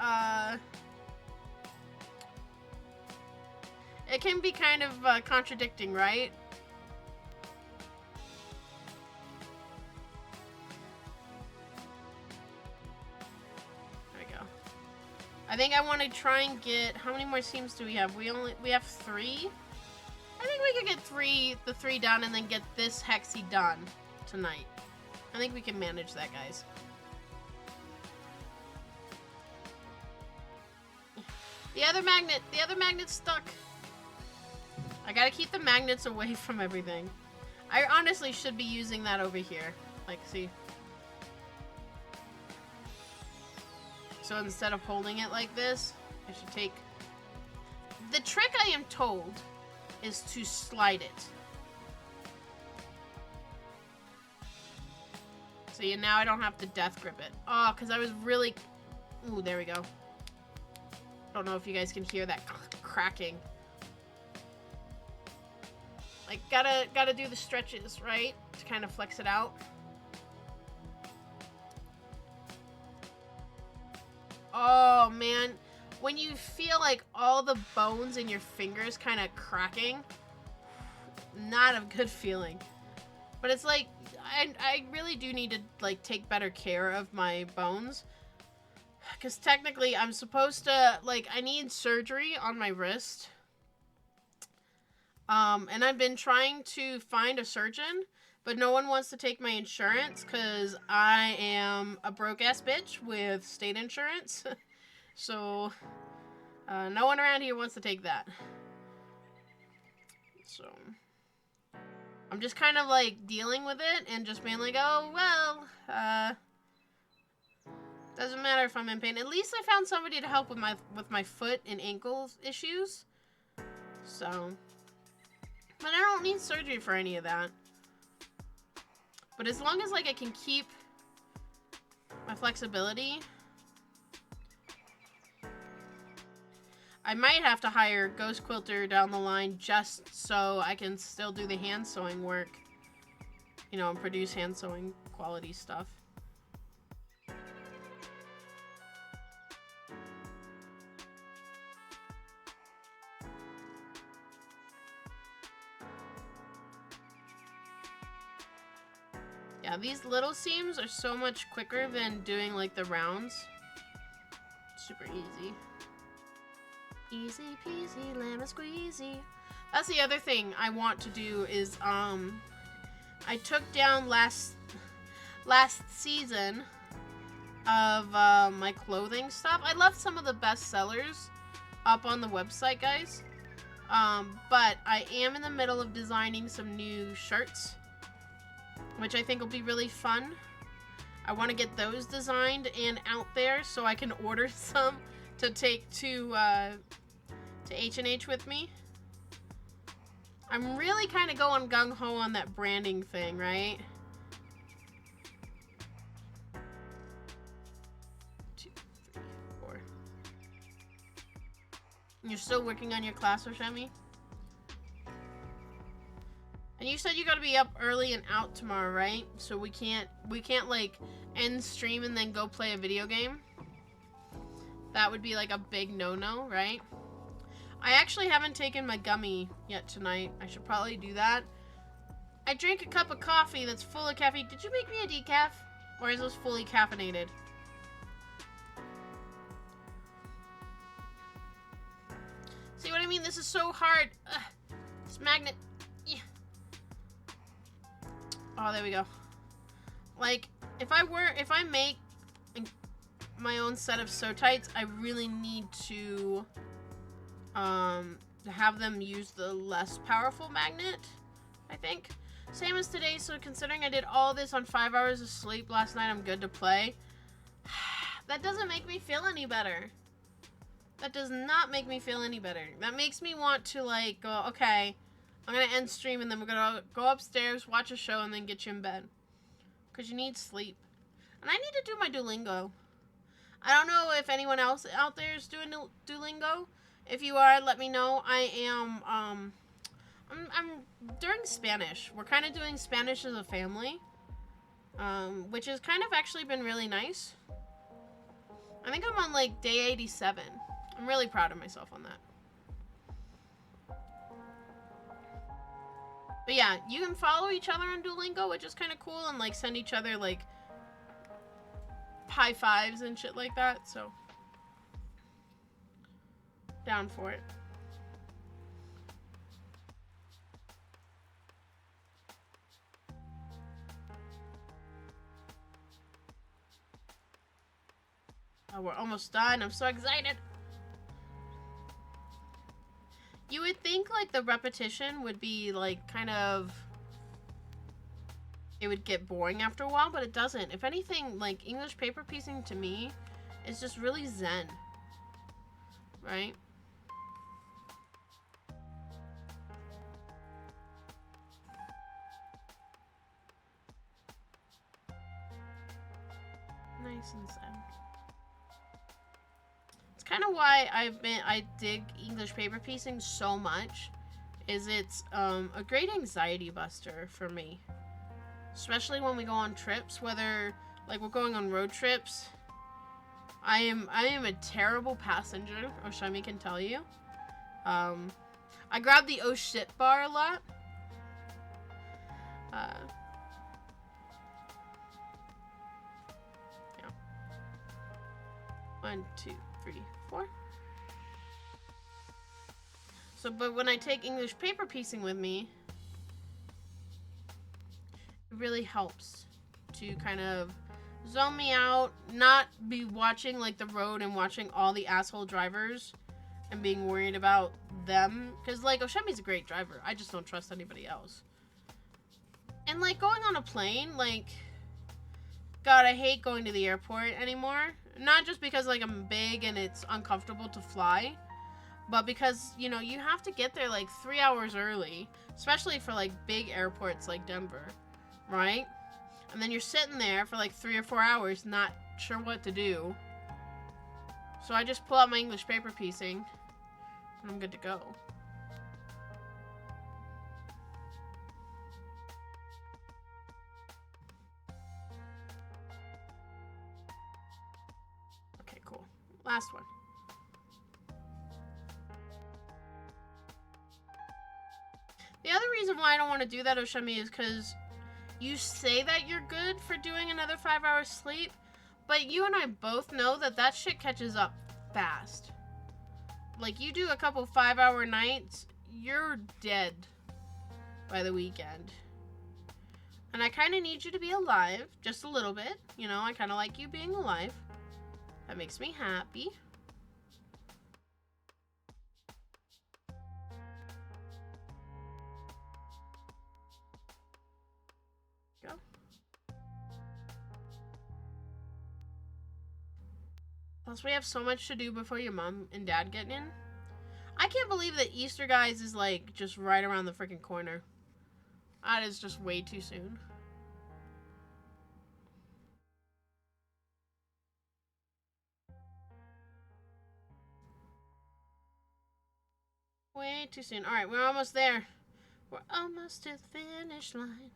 kind of contradicting, right? There we go. I think I want to try and get, how many more seams do we have? We have 3. I think we could get the three done and then get this hexie done tonight. I think we can manage that, guys. The other magnet's stuck. I gotta keep the magnets away from everything. I honestly should be using that over here. Like, see? So instead of holding it like this, I should take... The trick, I am told, is to slide it. See, and now I don't have to death grip it. Oh, because I was really... Ooh, there we go. Don't know if you guys can hear that cracking. Like, gotta do the stretches, right? To kind of flex it out. Oh, man. When you feel like all the bones in your fingers kind of cracking, not a good feeling. But it's like, I really do need to, like, take better care of my bones. Because technically, I'm supposed to, like, I need surgery on my wrist. And I've been trying to find a surgeon, but no one wants to take my insurance because I am a broke-ass bitch with state insurance. So, no one around here wants to take that. So, I'm just kind of, like, dealing with it and just being like, oh, well, Doesn't matter if I'm in pain. At least I found somebody to help with my foot and ankle issues. So, but I don't need surgery for any of that. But as long as like I can keep my flexibility, I might have to hire a ghost quilter down the line just so I can still do the hand sewing work, you know, and produce hand sewing quality stuff. Yeah, these little seams are so much quicker than doing like the rounds. Super easy. Easy peasy, lemon squeezy. That's the other thing I want to do is, I took down last season of my clothing stuff. I left some of the best sellers up on the website, guys. But I am in the middle of designing some new shirts, which I think will be really fun. I want to get those designed and out there so I can order some to take to H+H with me. I'm really kind of going gung-ho on that branding thing, right? 2, 3, 4. You're still working on your class, Oshemi? And you said you gotta be up early and out tomorrow, right? So we can't like end stream and then go play a video game. That would be like a big no-no, right? I actually haven't taken my gummy yet tonight. I should probably do that. I drank a cup of coffee that's full of caffeine. Did you make me a decaf? Or is this fully caffeinated? See what I mean? This is so hard. Ugh. This magnet. Yeah. Oh, there we go. Like, if I make my own set of sew tights, I really need to have them use the less powerful magnet, I think. Same as today, so considering I did all this on 5 hours of sleep last night, I'm good to play. That doesn't make me feel any better. That does not make me feel any better. That makes me want to, like, go, okay, I'm gonna end stream and then we're gonna go upstairs, watch a show, and then get you in bed. Because you need sleep. And I need to do my Duolingo. I don't know if anyone else out there is doing Duolingo. If you are, let me know. I am, I'm during Spanish. We're kind of doing Spanish as a family. Which has kind of actually been really nice. I think I'm on, like, day 87. I'm really proud of myself on that. But yeah, you can follow each other on Duolingo, which is kind of cool, and, like, send each other, like, high fives and shit like that, so. Down for it. Oh, we're almost done. I'm so excited. You would think, like, the repetition would be, like, kind of... It would get boring after a while, but it doesn't. If anything, like, English paper piecing to me is just really zen. Right? Nice and zen. It's kind of why I dig English paper piecing so much, is it's a great anxiety buster for me. Especially when we go on trips, whether, like, we're going on road trips. I am a terrible passenger, Oshami can tell you. I grab the oh shit bar a lot. Yeah. 1, 2, 3, 4. So, but when I take English paper piecing with me, it really helps to kind of zone me out, not be watching, like, the road and watching all the asshole drivers and being worried about them. Because, like, Oshemi's a great driver. I just don't trust anybody else. And, like, going on a plane, like, God, I hate going to the airport anymore. Not just because, like, I'm big and it's uncomfortable to fly, but because, you know, you have to get there, like, 3 hours early, especially for, like, big airports like Denver, right? And then you're sitting there for, like, 3 or 4 hours not sure what to do. So I just pull out my English paper piecing, and I'm good to go. Okay, cool. Last one. The other reason why I don't want to do that, Oshami, is because you say that you're good for doing another 5 hours sleep, but you and I both know that that shit catches up fast. Like, you do a couple 5-hour nights, you're dead by the weekend. And I kind of need you to be alive, just a little bit. You know, I kind of like you being alive. That makes me happy. Go. Plus, we have so much to do before your mom and dad get in. I can't believe that Easter, guys, is, like, just right around the freaking corner. That is just way too soon. Way too soon. Alright, we're almost there. We're almost to the finish line.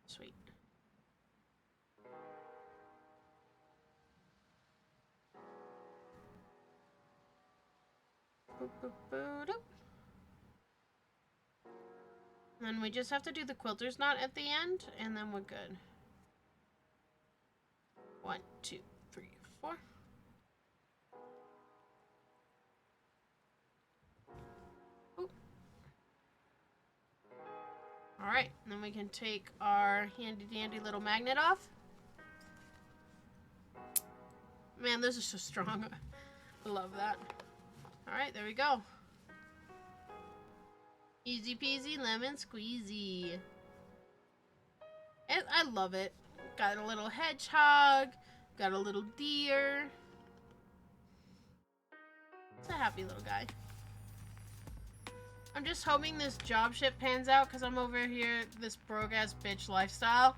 Sweet. Boop, boop, boop, doop. Then we just have to do the quilter's knot at the end, and then we're good. 1, 2, 3, 4. Alright, then we can take our handy dandy little magnet off. Man, those are so strong. I love that. Alright, there we go. Easy peasy lemon squeezy. And I love it. Got a little hedgehog. Got a little deer. It's a happy little guy. I'm just hoping this job shit pans out because I'm over here, this broke ass bitch lifestyle.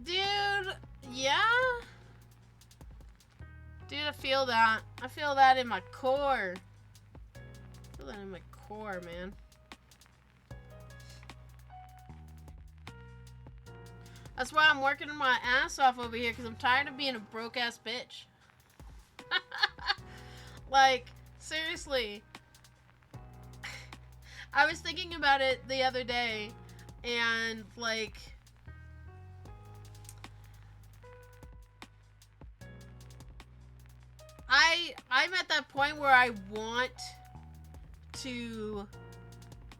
Dude, yeah? Dude, I feel that. I feel that in my core. I feel that in my core, man. That's why I'm working my ass off over here because I'm tired of being a broke ass bitch. Like, seriously. I was thinking about it the other day, and, like, I'm at that point where I want to,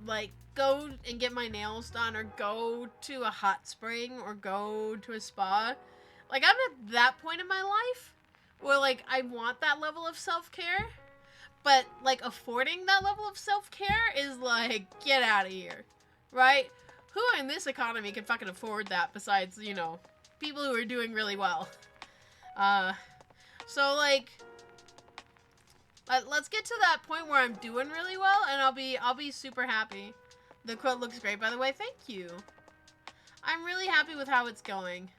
like, go and get my nails done, or go to a hot spring, or go to a spa. Like, I'm at that point in my life where, like, I want that level of self-care. But, like, affording that level of self-care is, like, get out of here, right? Who in this economy can fucking afford that besides, you know, people who are doing really well? So, like, let's get to that point where I'm doing really well, and I'll be super happy. The quilt looks great, by the way. Thank you. I'm really happy with how it's going.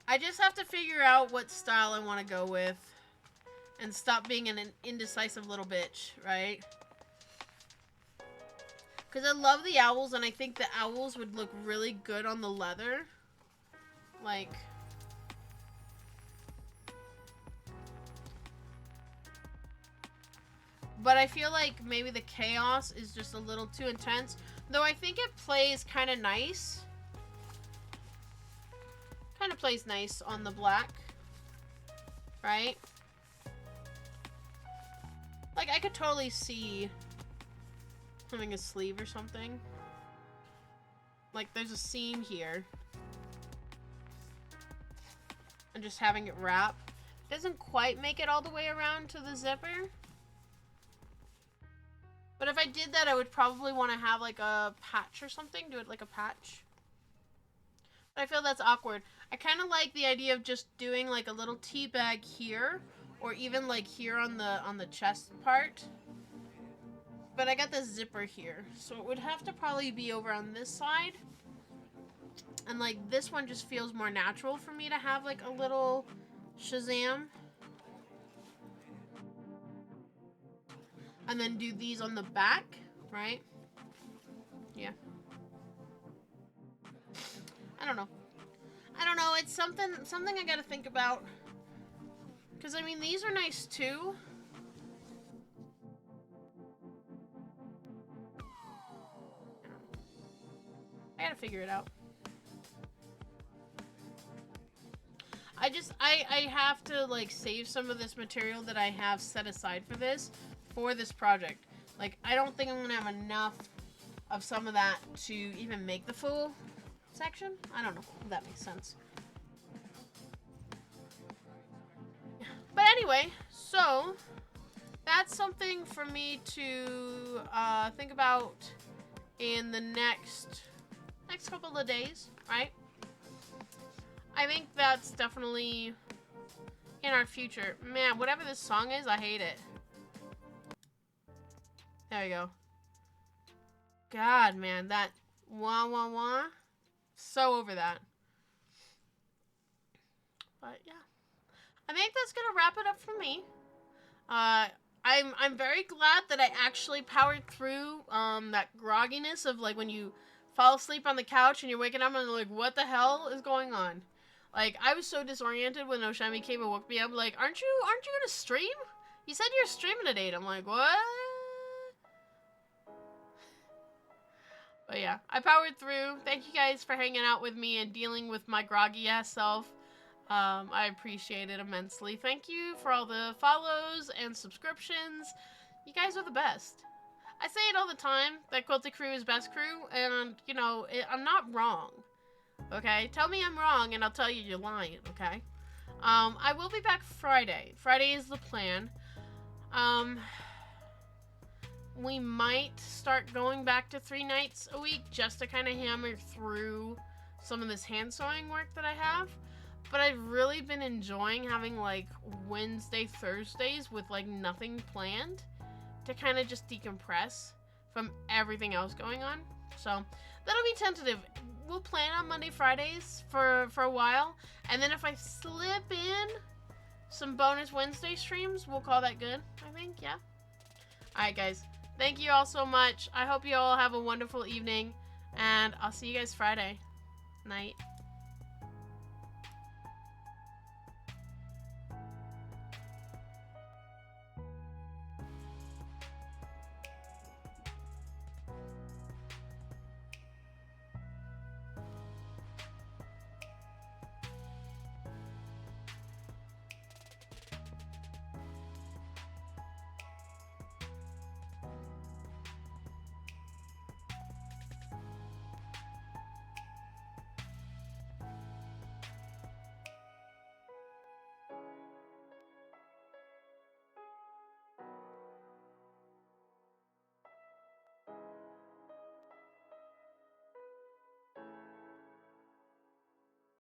I just have to figure out what style I want to go with. And stop being an indecisive little bitch, right? Because I love the owls, and I think the owls would look really good on the leather. Like... But I feel like maybe the chaos is just a little too intense. Though I think it plays kind of nice. Kind of plays nice on the black. Right? Like, I could totally see having a sleeve or something. Like, there's a seam here. And just having it wrap. Doesn't quite make it all the way around to the zipper. But if I did that, I would probably want to have like a patch or something. Do it like a patch. But I feel that's awkward. I kind of like the idea of just doing like a little tea bag here, or even like here on the chest part. But I got this zipper here, so it would have to probably be over on this side. And like this one just feels more natural for me to have like a little Shazam. And then do these on the back, right? Yeah. I don't know. It's something I gotta think about. Because, I mean, these are nice, too. I gotta figure it out. I have to, like, save some of this material that I have set aside for this project. Like, I don't think I'm gonna have enough of some of that to even make the full section. I don't know if that makes sense. But anyway, so that's something for me to think about in the next couple of days, right? I think that's definitely in our future. Man, whatever this song is, I hate it. There you go. God, man, that wah wah wah. So over that. But yeah. I think that's gonna wrap it up for me. I'm very glad that I actually powered through that grogginess of like when you fall asleep on the couch and you're waking up and you're like, what the hell is going on? Like, I was so disoriented when Oshami came and woke me up. Like, aren't you gonna stream? You said you're streaming at 8. I'm like, what? But yeah, I powered through. Thank you guys for hanging out with me and dealing with my groggy ass self. I appreciate it immensely. Thank you for all the follows and subscriptions. You guys are the best. I say it all the time, that Quilty Crew is best crew, and, you know, I'm not wrong. Okay? Tell me I'm wrong, and I'll tell you you're lying, okay? I will be back Friday. Friday is the plan. We might start going back to 3 nights a week just to kind of hammer through some of this hand sewing work that I have. But I've really been enjoying having, like, Wednesday, Thursdays with, like, nothing planned to kind of just decompress from everything else going on. So, that'll be tentative. We'll plan on Monday, Fridays for a while. And then if I slip in some bonus Wednesday streams, we'll call that good, I think, yeah. Alright, guys. Thank you all so much. I hope you all have a wonderful evening. And I'll see you guys Friday night.